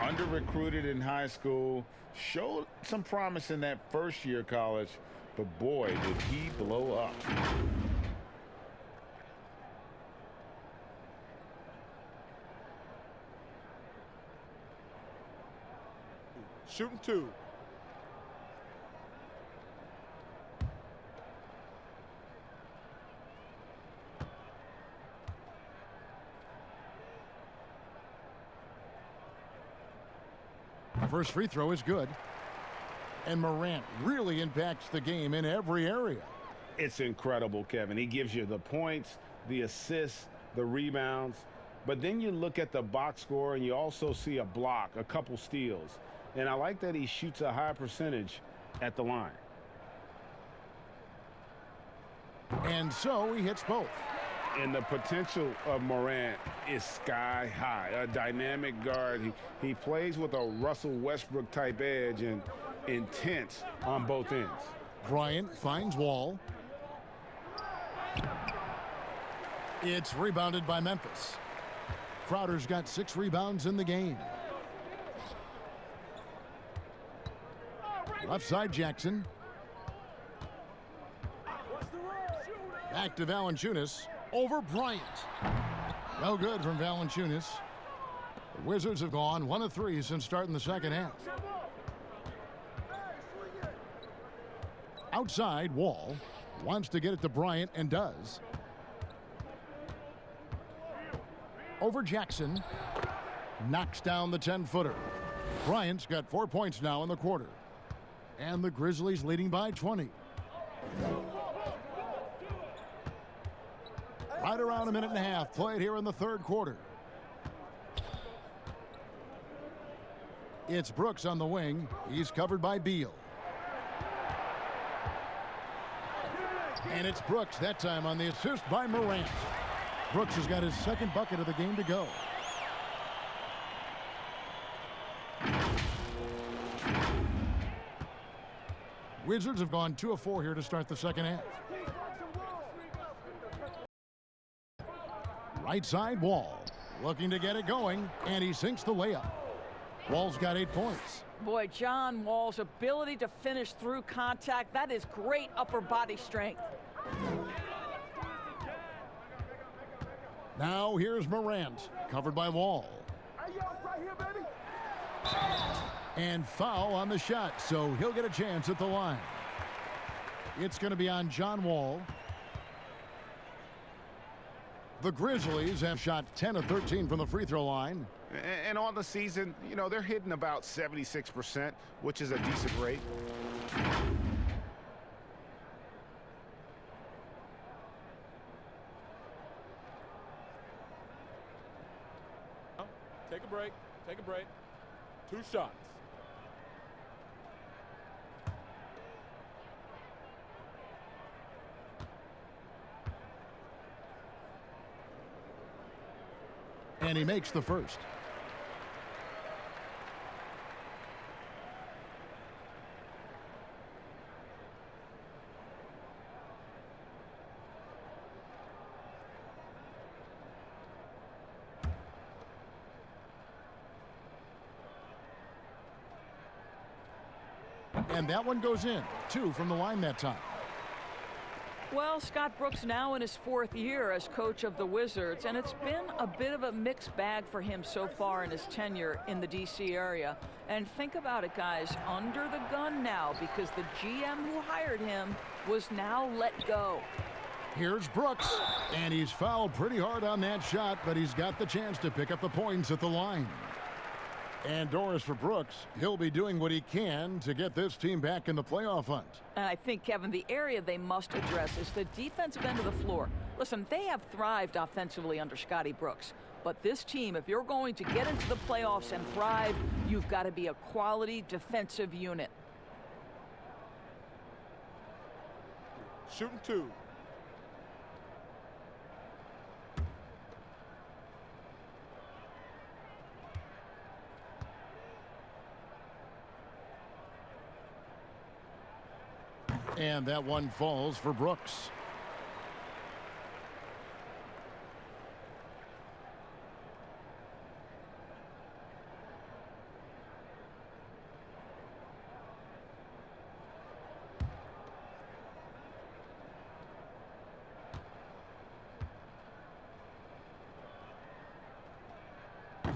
under-recruited in high school, showed some promise in that first year of college, but boy, did he blow up. Shooting 2. First free throw is good. And Morant really impacts the game in every area. It's incredible, Kevin. He gives you the points, the assists, the rebounds. But then you look at the box score and you also see a block, a couple steals. And I like that he shoots a high percentage at the line. And so he hits both. And the potential of Morant is sky high. A dynamic guard. He plays with a Russell Westbrook type edge and intense on both ends. Bryant finds Wall. It's rebounded by Memphis. Crowder's got 6 rebounds in the game. Left side Jackson. Back to Valanciunas. Over Bryant. No good from Valanciunas. The Wizards have gone 1 of 3 since starting the second half. Outside, Wall wants to get it to Bryant and does. Over Jackson. Knocks down the 10-footer. Bryant's got 4 points now in the quarter. And the Grizzlies leading by 20. Right around a minute and a half played here in the third quarter. It's Brooks on the wing. He's covered by Beal. And it's Brooks that time on the assist by Morant. Brooks has got his second bucket of the game to go. Wizards have gone 2 of 4 here to start the second half. Right side, Wall looking to get it going, and he sinks the layup. Wall's got 8 points. Boy, John Wall's ability to finish through contact, that is great upper body strength. Now here's Morant, covered by Wall. And foul on the shot, so he'll get a chance at the line. It's going to be on John Wall. The Grizzlies have shot 10 of 13 from the free throw line. And on the season, you know, they're hitting about 76%, which is a decent rate. Take a break. Take a break. 2 shots. And he makes the first. And that one goes in. 2 from the line that time. Well, Scott Brooks now in his 4th year as coach of the Wizards, and it's been a bit of a mixed bag for him so far in his tenure in the D.C. area. And think about it, guys, under the gun now because the GM who hired him was now let go. Here's Brooks, and he's fouled pretty hard on that shot, but he's got the chance to pick up the points at the line. And Doris, for Brooks, he'll be doing what he can to get this team back in the playoff hunt. And I think, Kevin, the area they must address is the defensive end of the floor. Listen, they have thrived offensively under Scotty Brooks. But this team, if you're going to get into the playoffs and thrive, you've got to be a quality defensive unit. Shooting 2. And that one falls for Brooks.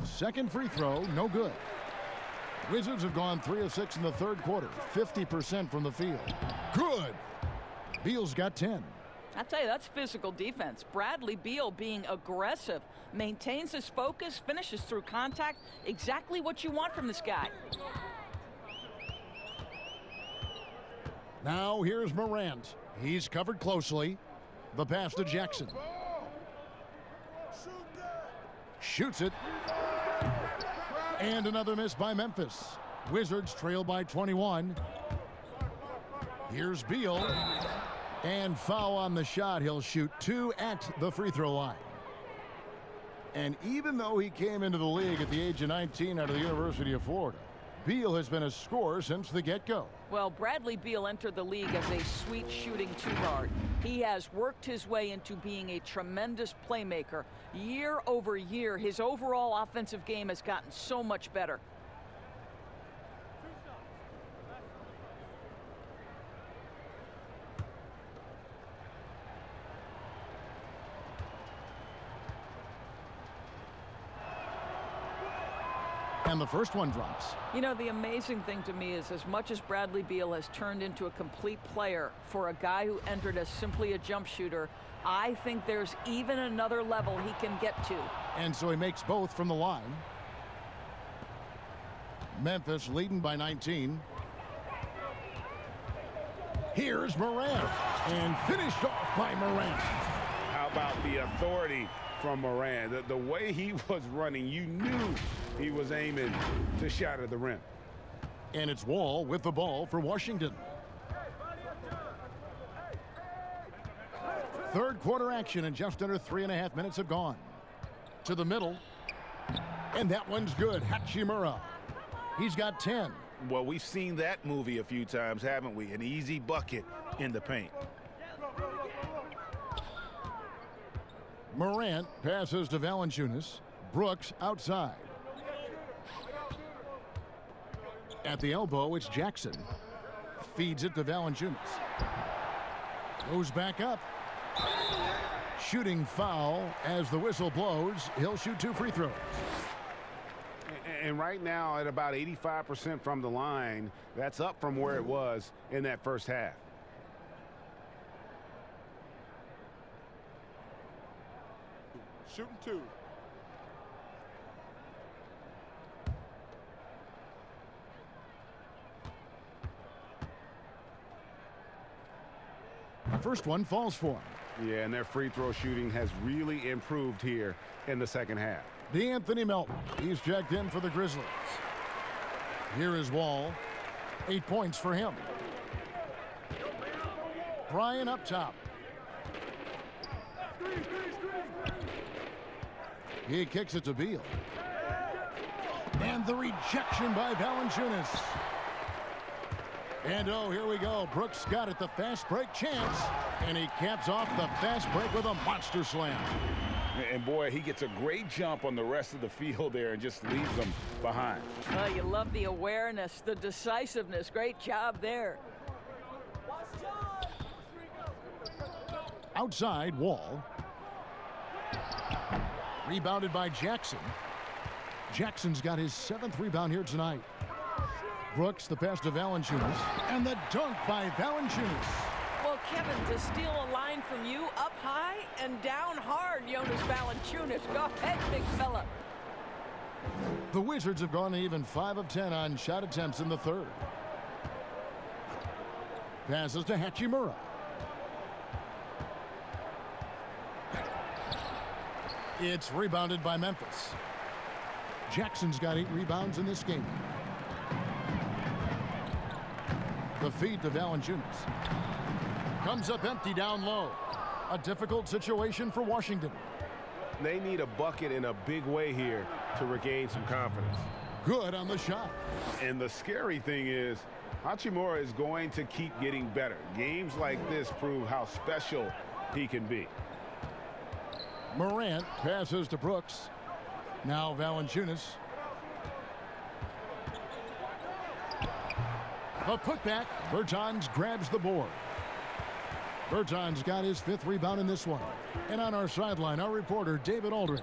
Second free throw, no good. Wizards have gone 3 of 6 in the 3rd quarter, 50% from the field. Good. Beal's got 10. I tell you, that's physical defense. Bradley Beal being aggressive, maintains his focus, finishes through contact. Exactly what you want from this guy. Now here's Morant. He's covered closely. The pass to Jackson. Shoots it. And another miss by Memphis. Wizards trail by 21. Here's Beal. And foul on the shot. He'll shoot 2 at the free throw line. And even though he came into the league at the age of 19 out of the University of Florida, Beal has been a scorer since the get-go. Well, Bradley Beal entered the league as a sweet shooting 2-guard. He has worked his way into being a tremendous playmaker. Year over year, his overall offensive game has gotten so much better. And the first one drops. You know, the amazing thing to me is as much as Bradley Beal has turned into a complete player for a guy who entered as simply a jump shooter, I think there's even another level he can get to. And so he makes both from the line. Memphis leading by 19. Here's Morant. And finished off by Morant. How about the authority from Morant? The way he was running, you knew he was aiming to shot at the rim. And it's Wall with the ball for Washington. Third quarter action, and just under 3.5 minutes have gone. To the middle. And that one's good. Hachimura. He's got 10. Well, we've seen that movie a few times, haven't we? An easy bucket in the paint. Morant passes to Valanciunas. Brooks outside. At the elbow, it's Jackson. Feeds it to Valanciunas. Goes back up. Shooting foul as the whistle blows. He'll shoot 2 free throws. And right now at about 85% from the line, that's up from where it was in that first half. shooting 2. First one falls for him. Yeah, and their free throw shooting has really improved here in the second half. D'Anthony Melton, he's checked in for the Grizzlies. Here is Wall. 8 points for him. Bryant up top. He kicks it to Beal. And the rejection by Valanciunas. And oh, here we go. Brooks got it, the fast break chance. And he caps off the fast break with a monster slam. And boy, he gets a great jump on the rest of the field there and just leaves them behind. Well, you love the awareness, the decisiveness. Great job there. Outside, Wall. Rebounded by Jackson. Jackson's got his 7th rebound here tonight. Brooks, the pass to Valanciunas. And the dunk by Valanciunas. Well, Kevin, to steal a line from you up high and down hard, Jonas Valanciunas. Go ahead, big fella. The Wizards have gone even 5 of 10 on shot attempts in the third. Passes to Hachimura. It's rebounded by Memphis. Jackson's got 8 rebounds in this game. The feed to Valanciunas. Comes up empty down low. A difficult situation for Washington. They need a bucket in a big way here to regain some confidence. Good on the shot. And the scary thing is, Hachimura is going to keep getting better. Games like this prove how special he can be. Morant passes to Brooks. Now Valanciunas. A putback. Bertans grabs the board. Bertans got his 5th rebound in this one. And on our sideline, our reporter, David Aldridge.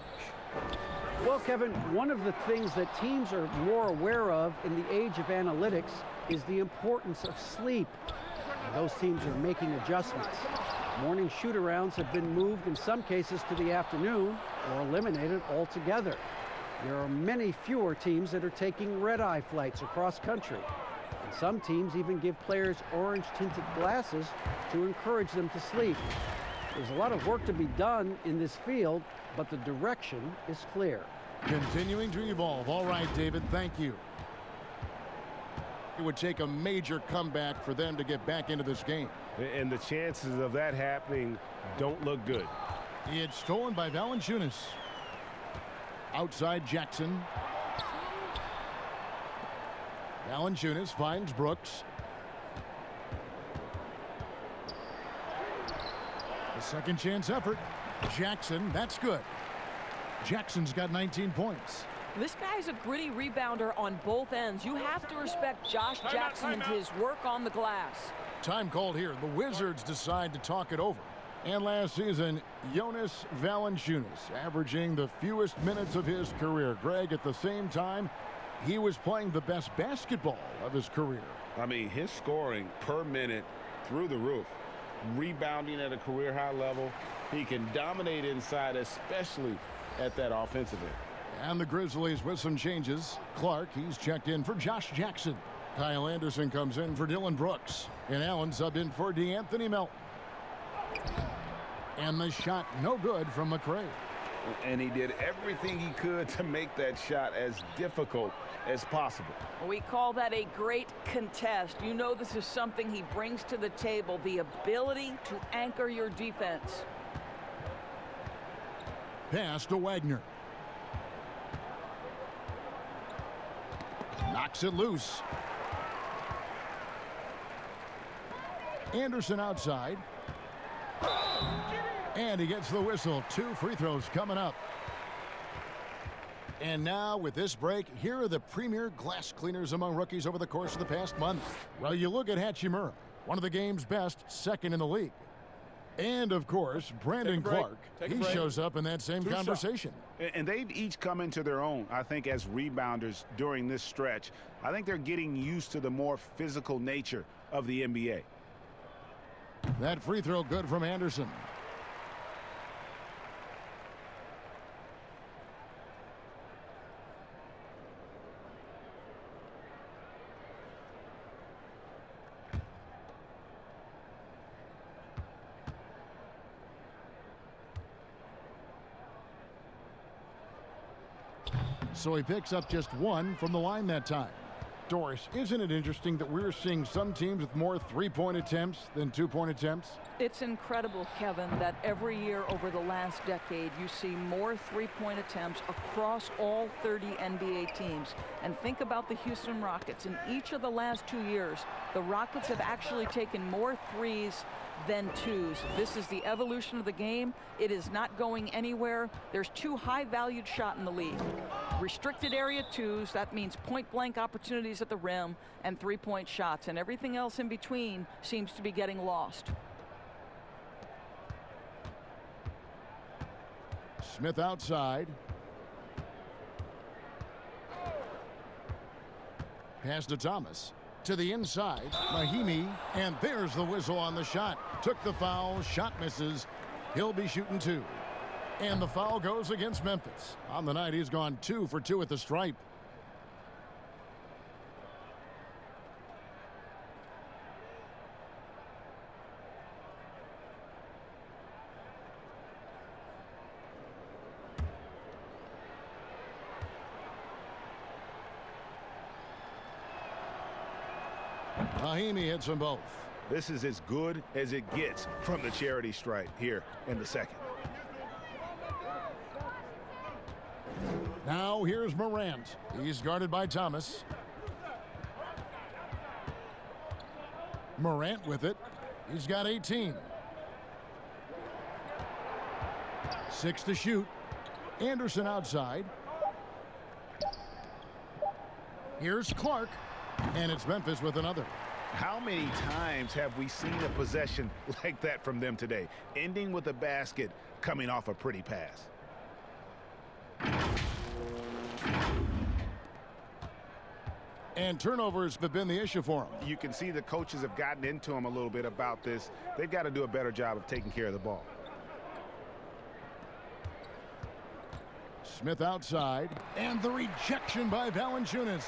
Well, Kevin, one of the things that teams are more aware of in the age of analytics is the importance of sleep. Those teams are making adjustments. Morning shoot-arounds have been moved in some cases to the afternoon or eliminated altogether. There are many fewer teams that are taking red-eye flights across country. And some teams even give players orange-tinted glasses to encourage them to sleep. There's a lot of work to be done in this field, but the direction is clear. Continuing to evolve. All right, David, thank you. It would take a major comeback for them to get back into this game. And the chances of that happening don't look good. It's stolen by Valanciunas. Outside Jackson. Valanciunas finds Brooks. A second chance effort. Jackson, that's good. Jackson's got 19 points. This guy's a gritty rebounder on both ends. You have to respect Josh Jackson and his work on the glass. Time called here. The Wizards decide to talk it over. And last season, Jonas Valanciunas averaging the fewest minutes of his career. Greg, at the same time, he was playing the best basketball of his career. I mean, his scoring per minute through the roof. Rebounding at a career high level. He can dominate inside, especially at that offensive end. And the Grizzlies with some changes. Clark, he's checked in for Josh Jackson. Kyle Anderson comes in for Dylan Brooks. And Allen subbed in for D'Anthony Melton. And the shot no good from McRae. And he did everything he could to make that shot as difficult as possible. We call that a great contest. You know this is something he brings to the table, the ability to anchor your defense. Pass to Wagner. Knocks it loose. Anderson outside. And he gets the whistle. 2 free throws coming up. And now with this break, here are the premier glass cleaners among rookies over the course of the past month. Well, you look at Hachimura, one of the game's best, 2nd in the league. And, of course, Brandon Clark. He shows up in that same conversation. And they've each come into their own, I think, as rebounders during this stretch. I think they're getting used to the more physical nature of the NBA. That free throw good from Anderson. So he picks up just 1 from the line that time. Doris, isn't it interesting that we're seeing some teams with more 3-point attempts than 2-point attempts? It's incredible, Kevin, that every year over the last decade you see more 3-point attempts across all 30 NBA teams. And think about the Houston Rockets. In each of the last 2 years, the Rockets have actually taken more threes than 2s. This is the evolution of the game. It is not going anywhere. There's 2 high-valued shots in the league. Restricted area 2s, that means point-blank opportunities at the rim, and 3-point shots. And everything else in between seems to be getting lost. Smith outside. Pass to Thomas. To the inside, Mahimi, and there's the whistle on the shot. Took the foul, shot misses. He'll be shooting 2. And the foul goes against Memphis. On the night, he's gone 2 for 2 at the stripe. Mahimi hits them both. This is as good as it gets from the charity stripe here in the second. Now here's Morant. He's guarded by Thomas. Morant with it. He's got 18. 6 to shoot. Anderson outside. Here's Clark. And it's Memphis with another. How many times have we seen a possession like that from them today, ending with a basket coming off a pretty pass? And turnovers have been the issue for him. You can see the coaches have gotten into him a little bit about this. They've got to do a better job of taking care of the ball. Smith outside. And the rejection by Valanciunas.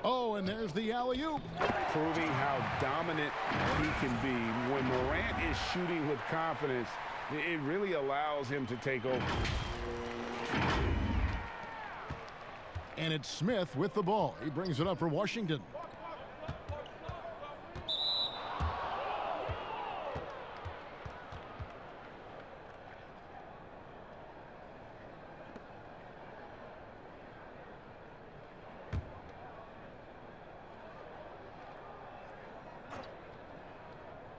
Oh, and there's the alley-oop. Proving how dominant he can be. When Morant is shooting with confidence, it really allows him to take over. And it's Smith with the ball. He brings it up for Washington.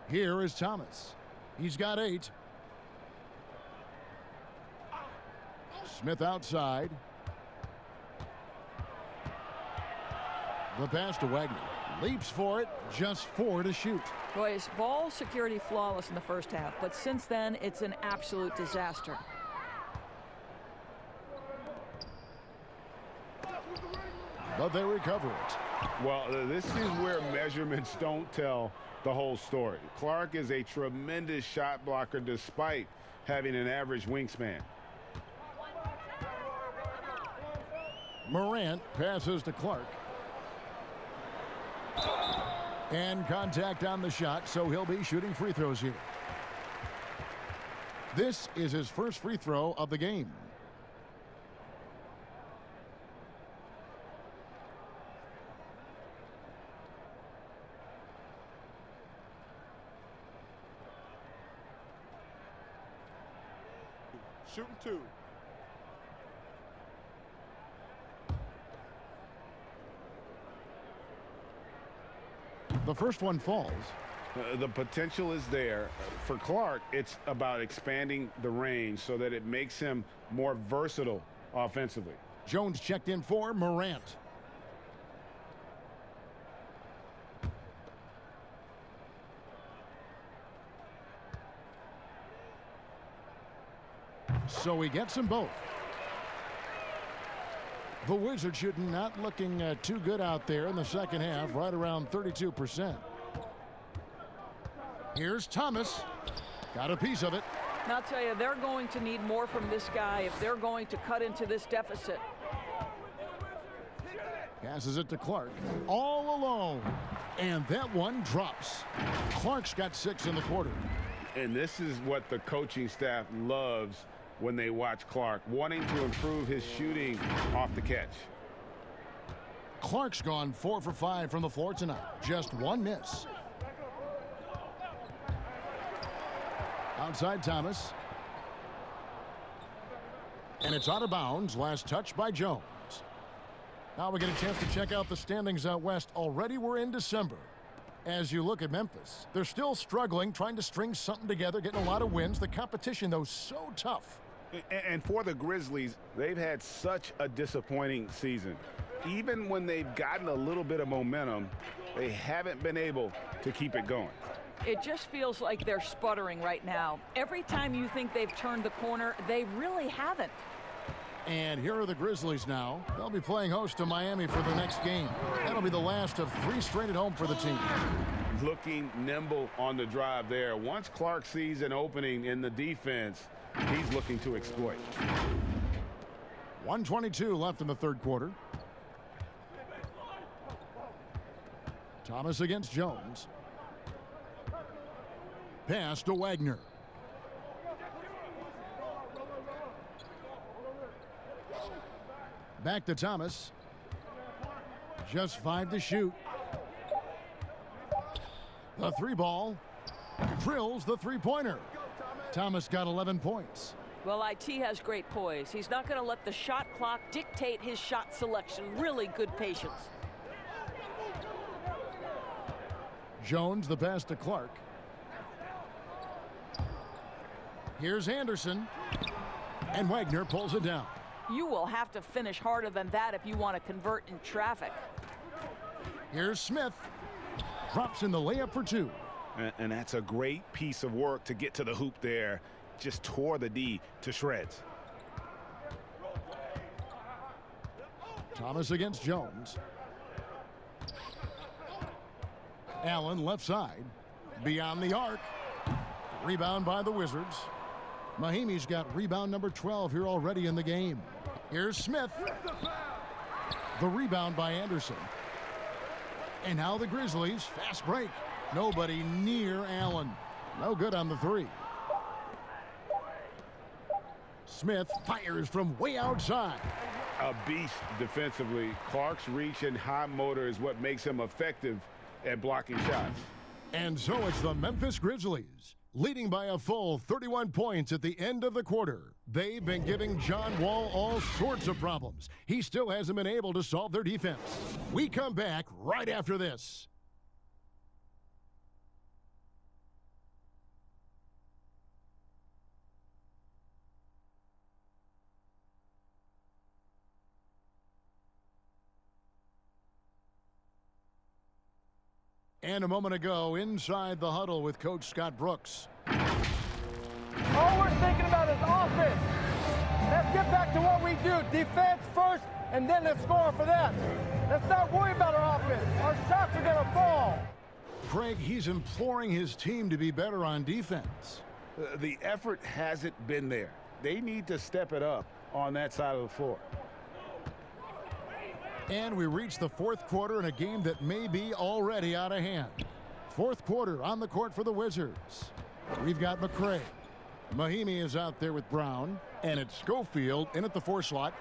Here is Thomas. He's got 8. Smith outside. The pass to Wagner. Leaps for it. Just 4 to shoot. Boy, his ball security flawless in the first half, but since then it's an absolute disaster. But they recover it. Well, this is where measurements don't tell the whole story. Clark is a tremendous shot blocker despite having an average wingspan. Morant passes to Clark. And contact on the shot, so he'll be shooting free throws here. This is his first free throw of the game. Shooting 2. The first one falls. The potential is there. For Clark, it's about expanding the range so that it makes him more versatile offensively. Jones checked in for Morant. So he gets them both. The Wizards shooting not looking too good out there in the second half, right around 32%. Here's Thomas. Got a piece of it. And I'll tell you, they're going to need more from this guy if they're going to cut into this deficit. Passes it to Clark. All alone. And that one drops. Clark's got 6 in the quarter. And this is what the coaching staff loves when they watch Clark, wanting to improve his shooting off the catch. Clark's gone 4 for 5 from the floor tonight. Just 1 miss. Outside Thomas. And it's out of bounds. Last touch by Jones. Now we get a chance to check out the standings out west. Already we're in December. As you look at Memphis, they're still struggling, trying to string something together, getting a lot of wins. The competition, though, so tough. And for the Grizzlies, they've had such a disappointing season. Even when they've gotten a little bit of momentum, they haven't been able to keep it going. It just feels like they're sputtering right now. Every time you think they've turned the corner, they really haven't. And here are the Grizzlies now. They'll be playing host to Miami for the next game. That'll be the last of 3 straight at home for the team. Looking nimble on the drive there. Once Clark sees an opening in the defense, he's looking to exploit. 1:22 left in the third quarter. Thomas against Jones. Pass to Wagner. Back to Thomas. Just 5 to shoot. The 3 ball. Drills the 3-pointer. Thomas got 11 points. Well, IT has great poise. He's not going to let the shot clock dictate his shot selection. Really good patience. Jones, the pass to Clark. Here's Anderson. And Wagner pulls it down. You will have to finish harder than that if you want to convert in traffic. Here's Smith. Drops in the layup for 2. And that's a great piece of work to get to the hoop there. Just tore the D to shreds. Thomas against Jones. Allen left side. Beyond the arc. Rebound by the Wizards. Mahimi's got rebound number 12 here already in the game. Here's Smith. The rebound by Anderson. And now the Grizzlies. Fast break. Nobody near Allen. No good on the 3. Smith fires from way outside. A beast defensively. Clark's reach and high motor is what makes him effective at blocking shots. And so it's the Memphis Grizzlies, leading by a full 31 points at the end of the quarter. They've been giving John Wall all sorts of problems. He still hasn't been able to solve their defense. We come back right after this. And a moment ago, inside the huddle with Coach Scott Brooks. All we're thinking about is offense. Let's get back to what we do. Defense first, and then let's score for them. Let's not worry about our offense. Our shots are going to fall. Craig, he's imploring his team to be better on defense. The effort hasn't been there. They need to step it up on that side of the floor. And we reach the fourth quarter in a game that may be already out of hand. Fourth quarter on the court for the Wizards. We've got McCray. Mahimi is out there with Brown. And it's Schofield in at the 4 slot.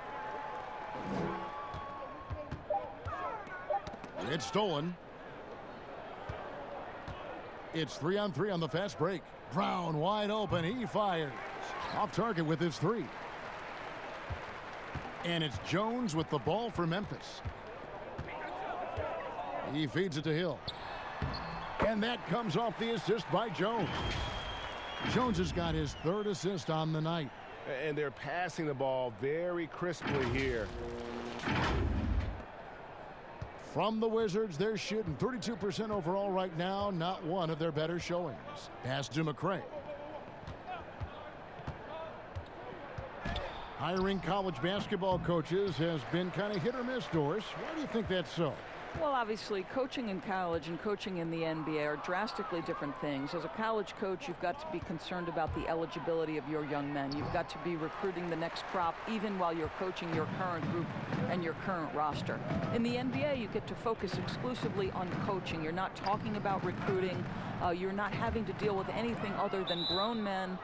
It's stolen. It's 3-on-3 on the fast break. Brown wide open. He fires. Off target with his 3. And it's Jones with the ball for Memphis. He feeds it to Hill. And that comes off the assist by Jones. Jones has got his 3rd assist on the night. And they're passing the ball very crisply here. From the Wizards, they're shooting 32% overall right now. Not one of their better showings. Pass to McCray. Hiring college basketball coaches has been kind of hit or miss, Doris. Why do you think that's so? Well, obviously, coaching in college and coaching in the NBA are drastically different things. As a college coach, you've got to be concerned about the eligibility of your young men. You've got to be recruiting the next crop, even while you're coaching your current group and your current roster. In the NBA, you get to focus exclusively on coaching. You're not talking about recruiting. You're not having to deal with anything other than grown men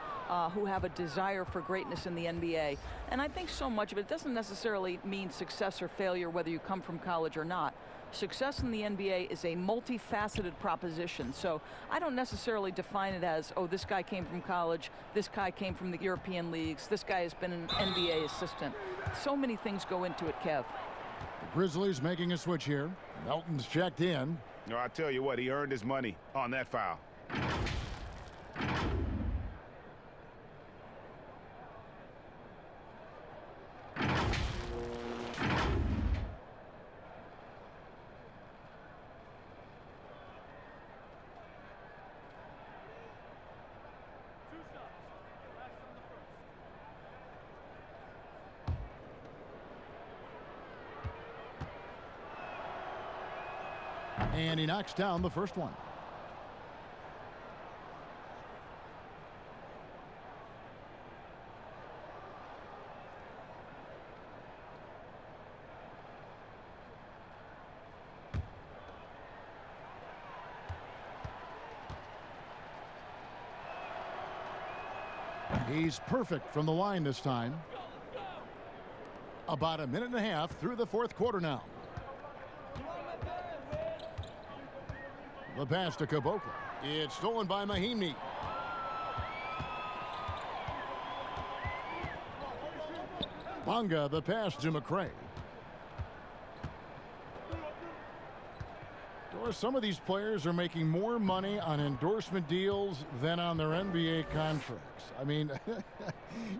who have a desire for greatness in the NBA. And I think so much of it doesn't necessarily mean success or failure, whether you come from college or not. Success in the NBA is a multifaceted proposition. So I don't necessarily define it as, oh, this guy came from college, this guy came from the European leagues, this guy has been an NBA assistant. So many things go into it, Kev. The Grizzlies making a switch here. Melton's checked in. No, I tell you what, he earned his money on that foul. And he knocks down the first one. He's perfect from the line this time. About a minute and a half through the fourth quarter now. The pass to Caboclo. It's stolen by Mahimi. Bonga, the pass to McRae. Some of these players are making more money on endorsement deals than on their NBA contracts. I mean,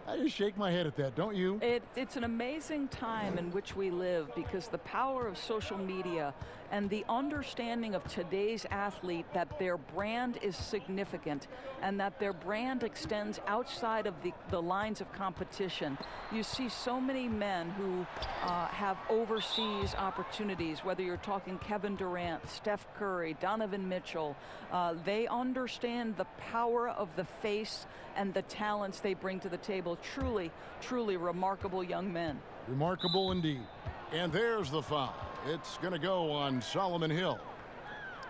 I just shake my head at that, don't you? It's an amazing time in which we live, because the power of social media and the understanding of today's athlete that their brand is significant and that their brand extends outside of the lines of competition. You see so many men who have overseas opportunities, whether you're talking Kevin Durant, Steph Curry, Donovan Mitchell. They understand the power of the face and the talents they bring to the table. Truly, truly remarkable young men. Remarkable indeed. And there's the foul. It's going to go on Solomon Hill.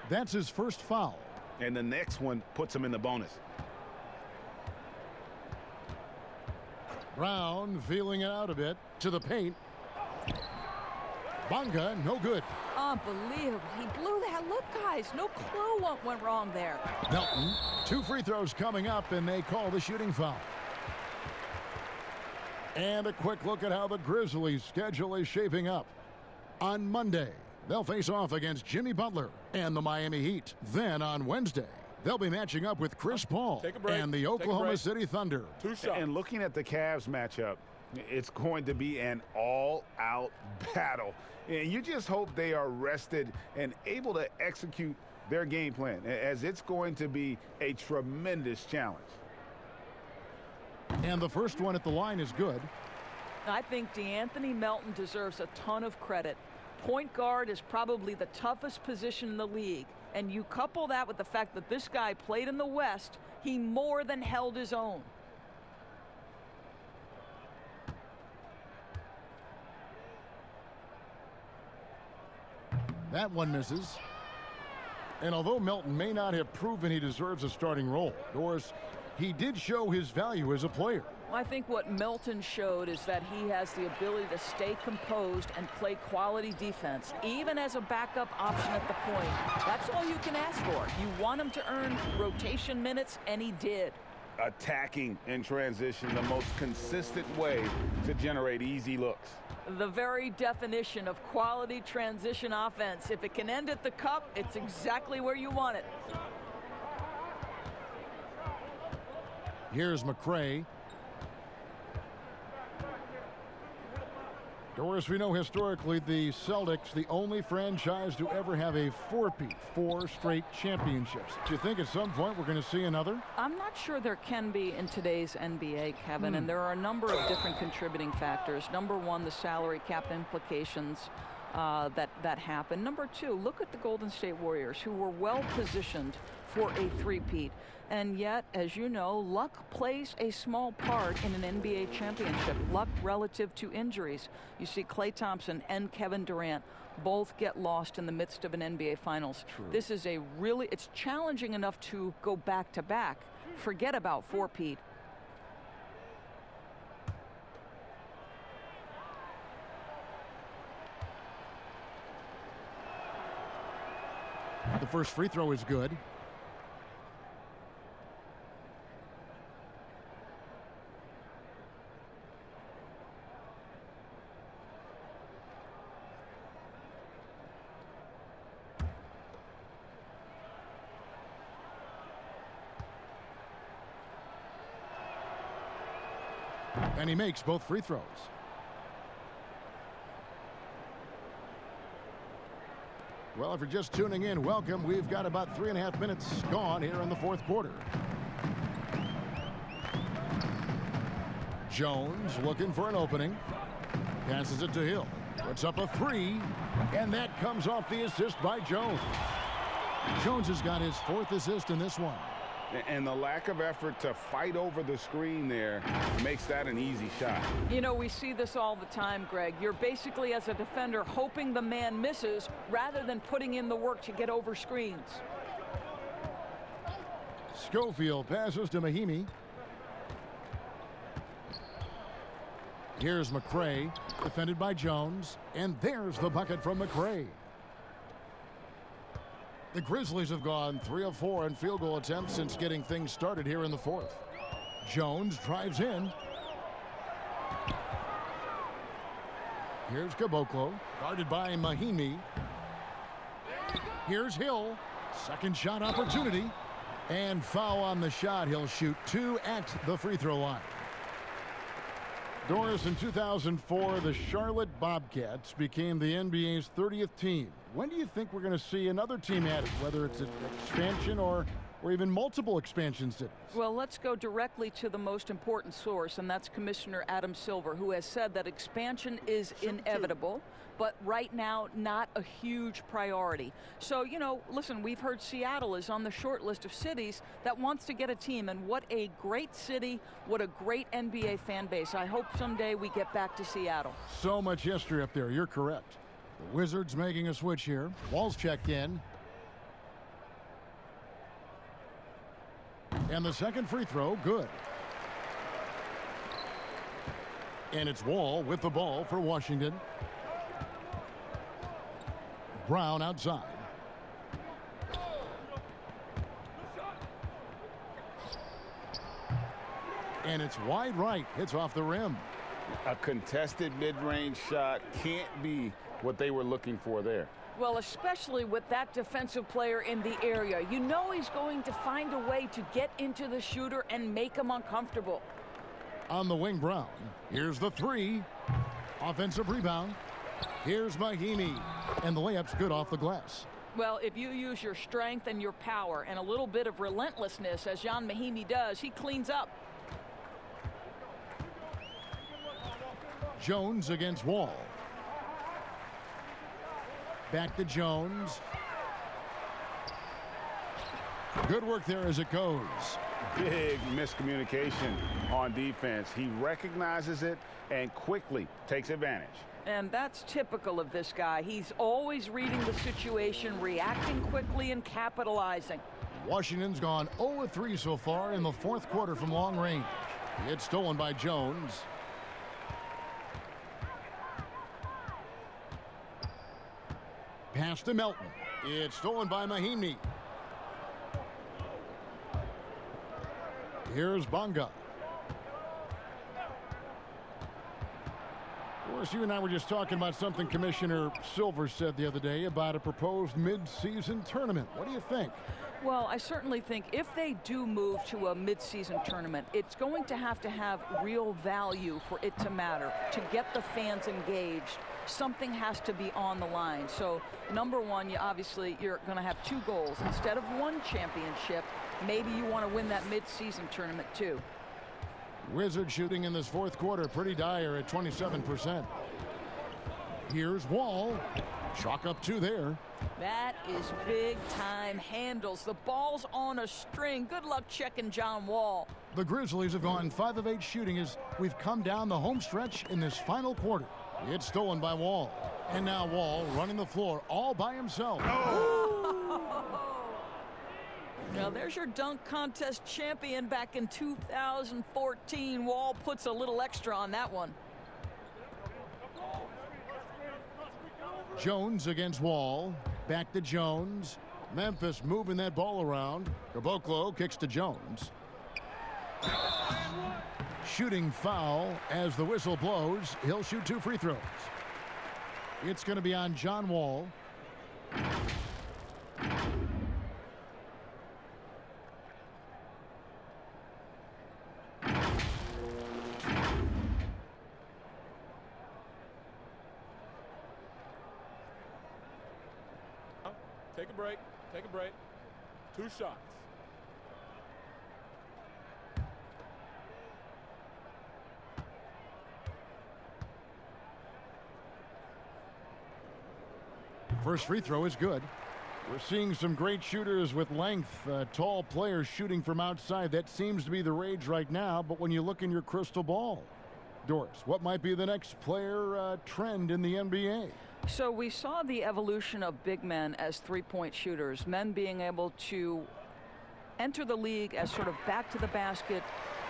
That's his first foul. And the next one puts him in the bonus. Brown feeling it out a bit to the paint. Bonga, no good. Unbelievable. He blew that. Look, guys, no clue what went wrong there. Melton, 2 free throws coming up, and they call the shooting foul. And a quick look at how the Grizzlies' schedule is shaping up. On Monday, they'll face off against Jimmy Butler and the Miami Heat. Then on Wednesday, they'll be matching up with Chris Paul and the Oklahoma City Thunder. 2 shots. And looking at the Cavs matchup, it's going to be an all-out battle. And you just hope they are rested and able to execute their game plan, as it's going to be a tremendous challenge. And the first one at the line is good. I think DeAnthony Melton deserves a ton of credit. Point guard is probably the toughest position in the league. And you couple that with the fact that this guy played in the West, he more than held his own. That one misses. And although Melton may not have proven he deserves a starting role, Doris, he did show his value as a player. I think what Melton showed is that he has the ability to stay composed and play quality defense, even as a backup option at the point. That's all you can ask for. You want him to earn rotation minutes, and he did. Attacking in transition, the most consistent way to generate easy looks. The very definition of quality transition offense. If it can end at the cup, it's exactly where you want it. Here's McRae. Doris, we know historically the Celtics, the only franchise to ever have a four-peat, 4 straight championships. Do you think at some point we're going to see another? I'm not sure there can be in today's NBA, Kevin, and there are a number of different contributing factors. Number one, the salary cap implications. that happened. Number two, look at the Golden State Warriors, who were well positioned for a three-peat. And yet, as you know, luck plays a small part in an NBA championship. Luck relative to injuries. You see Klay Thompson and Kevin Durant both get lost in the midst of an NBA Finals. True. This is it's challenging enough to go back-to-back. Forget about four-peat. The first free throw is good. And he makes both free throws. Well, if you're just tuning in, welcome. We've got about 3.5 minutes gone here in the fourth quarter. Jones looking for an opening. Passes it to Hill. Puts up a three. And that comes off the assist by Jones. Jones has got his fourth assist in this one. And the lack of effort to fight over the screen there makes that an easy shot. You know, we see this all the time, Greg. You're basically, as a defender, hoping the man misses rather than putting in the work to get over screens. Schofield passes to Mahimi. Here's McRae, defended by Jones. And there's the bucket from McRae. The Grizzlies have gone 3 of 4 in field goal attempts since getting things started here in the fourth. Jones drives in. Here's Caboclo, guarded by Mahimi. Here's Hill. Second shot opportunity. And foul on the shot. He'll shoot 2 at the free throw line. Doris, in 2004, the Charlotte Bobcats became the NBA's 30th team. When do you think we're going to see another team added, whether it's an expansion or even multiple expansion cities? Well, let's go directly to the most important source, and that's Commissioner Adam Silver, who has said that expansion is inevitable, but right now not a huge priority. So, you know, listen, we've heard Seattle is on the short list of cities that wants to get a team, and what a great city, what a great NBA fan base. I hope someday we get back to Seattle. So much history up there. You're correct. The Wizards making a switch here. Wall's checked in. And the second free throw, good. And it's Wall with the ball for Washington. Brown outside. And it's wide right. Hits off the rim. A contested mid-range shot can't be what they were looking for there. Well, especially with that defensive player in the area. You know he's going to find a way to get into the shooter and make him uncomfortable. On the wing, Brown. Here's the three. Offensive rebound. Here's Mahimi. And the layup's good off the glass. Well, if you use your strength and your power and a little bit of relentlessness, as John Mahimi does, he cleans up. Jones against Wall. Back to Jones. Good work there as it goes. Big miscommunication on defense. He recognizes it and quickly takes advantage. And that's typical of this guy. He's always reading the situation, reacting quickly, and capitalizing. Washington's gone 0-3 so far in the fourth quarter from long range. It's stolen by Jones. Pass to Melton. It's stolen by Mahimi. Here's Bonga. Of course, you and I were just talking about something Commissioner Silver said the other day about a proposed mid-season tournament. What do you think? Well, I certainly think if they do move to a mid-season tournament, it's going to have real value for it to matter, to get the fans engaged. Something has to be on the line. So, number one, you're going to have 2 goals. Instead of 1 championship, maybe you want to win that mid-season tournament too. Wizards shooting in this fourth quarter pretty dire at 27%. Here's Wall. Chalk up 2 there. That is big-time handles. The ball's on a string. Good luck checking John Wall. The Grizzlies have gone 5 of 8 shooting as we've come down the home stretch in this final quarter. It's stolen by Wall. And now Wall running the floor all by himself. Now there's your dunk contest champion back in 2014. Wall puts a little extra on that one. Jones against Wall. Back to Jones. Memphis moving that ball around. Caboclo kicks to Jones. Shooting foul as the whistle blows. He'll shoot 2 free throws. It's going to be on John Wall. Take a break. Take a break. 2 shots. First free throw is good. We're seeing some great shooters with length, tall players shooting from outside. That seems to be the rage right now, but when you look in your crystal ball, Doris, what might be the next player trend in the NBA? So we saw the evolution of big men as three-point shooters, men being able to enter the league as sort of back to the basket,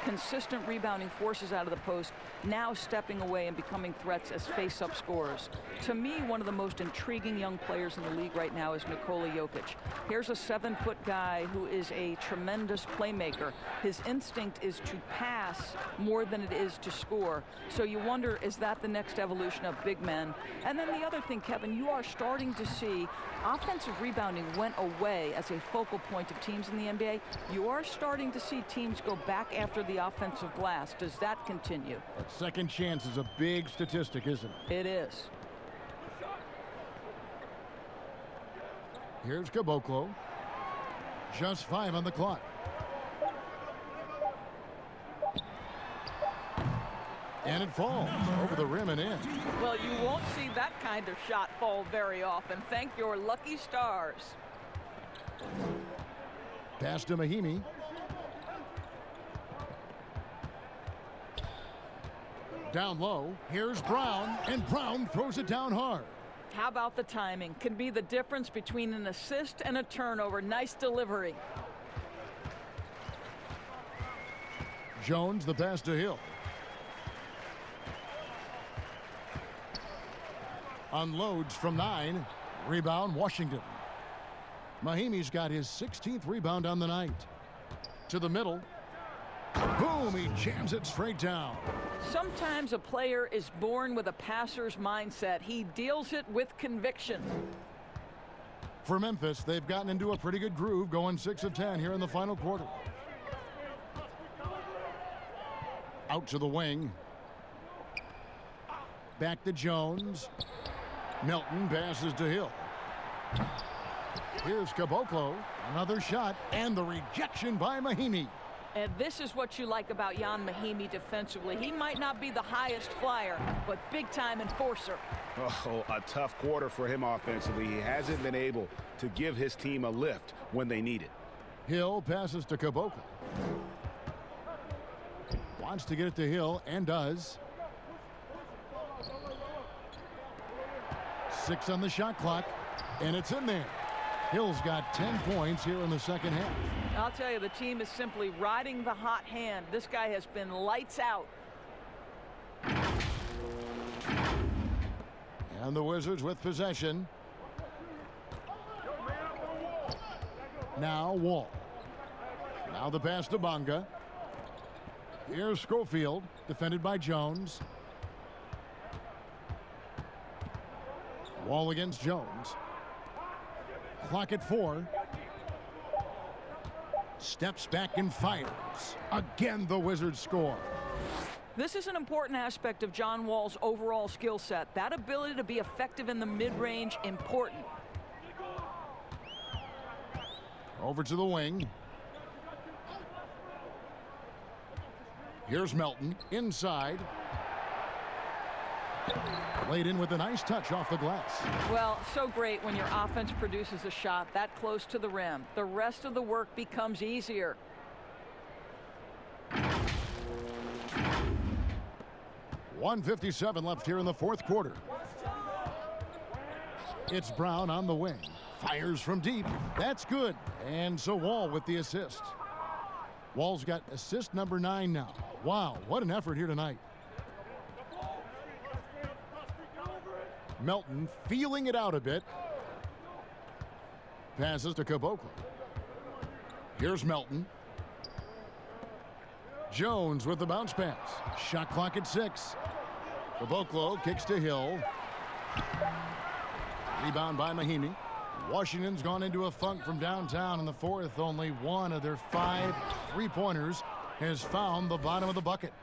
consistent rebounding forces out of the post, now stepping away and becoming threats as face-up scorers. To me, one of the most intriguing young players in the league right now is Nikola Jokic. Here's a 7-foot guy who is a tremendous playmaker. His instinct is to pass more than it is to score. So you wonder, is that the next evolution of big men? And then the other thing, Kevin, you are starting to see offensive rebounding went away as a focal point of teams in the NBA. You are starting to see teams go back after the offensive glass. Does that continue? That second chance is a big statistic, isn't it? It is. Here's Caboclo. Just 5 on the clock. And it falls over the rim and in. Well, you won't see that kind of shot fall very often. Thank your lucky stars. Pass to Mahimi. Down low. Here's Brown, and Brown throws it down hard. How about the timing? Can be the difference between an assist and a turnover. Nice delivery. Jones, the pass to Hill. Unloads from 9. Rebound, Washington. Mahimi's got his 16th rebound on the night. To the middle. Boom, he jams it straight down. Sometimes a player is born with a passer's mindset. He deals it with conviction. For Memphis, they've gotten into a pretty good groove, going 6 of 10 here in the final quarter. Out to the wing. Back to Jones. Melton passes to Hill. Here's Caboclo. Another shot, and the rejection by Mahimi. And this is what you like about Jan Mahimi defensively. He might not be the highest flyer, but big-time enforcer. Oh, a tough quarter for him offensively. He hasn't been able to give his team a lift when they need it. Hill passes to Caboclo. Wants to get it to Hill, and does. 6 on the shot clock, and it's in there. Hill's got 10 points here in the second half. I'll tell you, the team is simply riding the hot hand. This guy has been lights out. And the Wizards with possession. Now Wall. Now the pass to Bonga. Here's Schofield, defended by Jones. Wall against Jones. Clock at 4. Steps back and fires. Again, the Wizards score. This is an important aspect of John Wall's overall skill set. That ability to be effective in the mid-range, important. Over to the wing. Here's Melton inside. Laid in with a nice touch off the glass. Well, so great when your offense produces a shot that close to the rim. The rest of the work becomes easier. .157 left here in the fourth quarter. It's Brown on the wing. Fires from deep. That's good. And so Wall with the assist. Wall's got assist number 9 now. Wow, what an effort here tonight. Melton feeling it out a bit. Passes to Caboclo. Here's Melton. Jones with the bounce pass. Shot clock at 6. Caboclo kicks to Hill. Rebound by Mahimi. Washington's gone into a funk from downtown in the fourth. Only one of their 5 3-pointers has found the bottom of the bucket.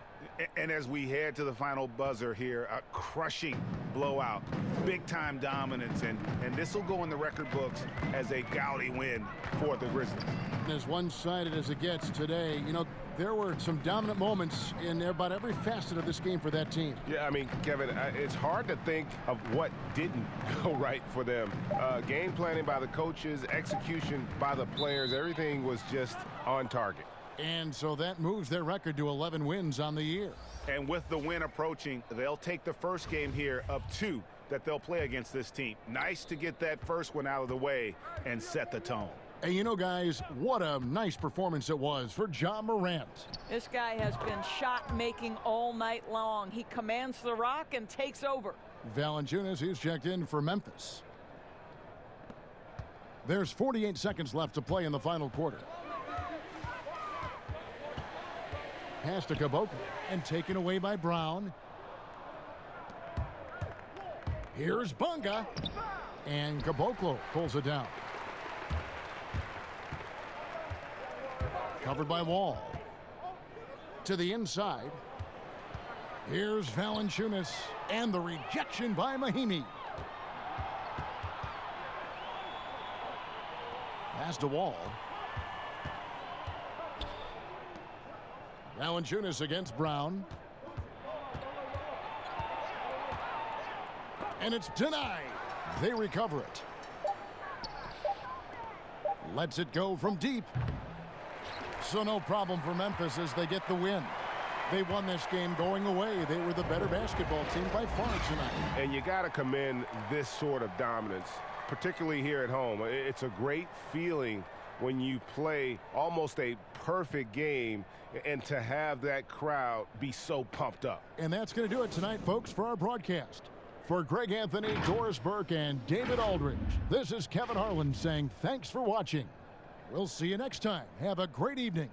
And as we head to the final buzzer here, a crushing blowout, big-time dominance, and this will go in the record books as a gaudy win for the Grizzlies. As one-sided as it gets today, you know, there were some dominant moments in about every facet of this game for that team. Yeah, I mean, Kevin, it's hard to think of what didn't go right for them. Game planning by the coaches, execution by the players, everything was just on target. And so that moves their record to 11 wins on the year. And with the win approaching, they'll take the first game here of 2 that they'll play against this team. Nice to get that first one out of the way and set the tone. And you know, guys, what a nice performance it was for Ja Morant. This guy has been shot-making all night long. He commands the rock and takes over. Valanciunas, he's checked in for Memphis. There's 48 seconds left to play in the final quarter. Pass to Caboclo and taken away by Brown. Here's Bunga, and Caboclo pulls it down. Covered by Wall. To the inside. Here's Valanciunas, and the rejection by Mahimi. Pass to Wall. Valanciunas against Brown. And it's denied. They recover it. Lets it go from deep. So no problem for Memphis as they get the win. They won this game going away. They were the better basketball team by far tonight. And you got to commend this sort of dominance, particularly here at home. It's a great feeling when you play almost a perfect game and to have that crowd be so pumped up. And that's going to do it tonight, folks, for our broadcast. For Greg Anthony, Doris Burke, and David Aldridge, this is Kevin Harlan saying thanks for watching. We'll see you next time. Have a great evening.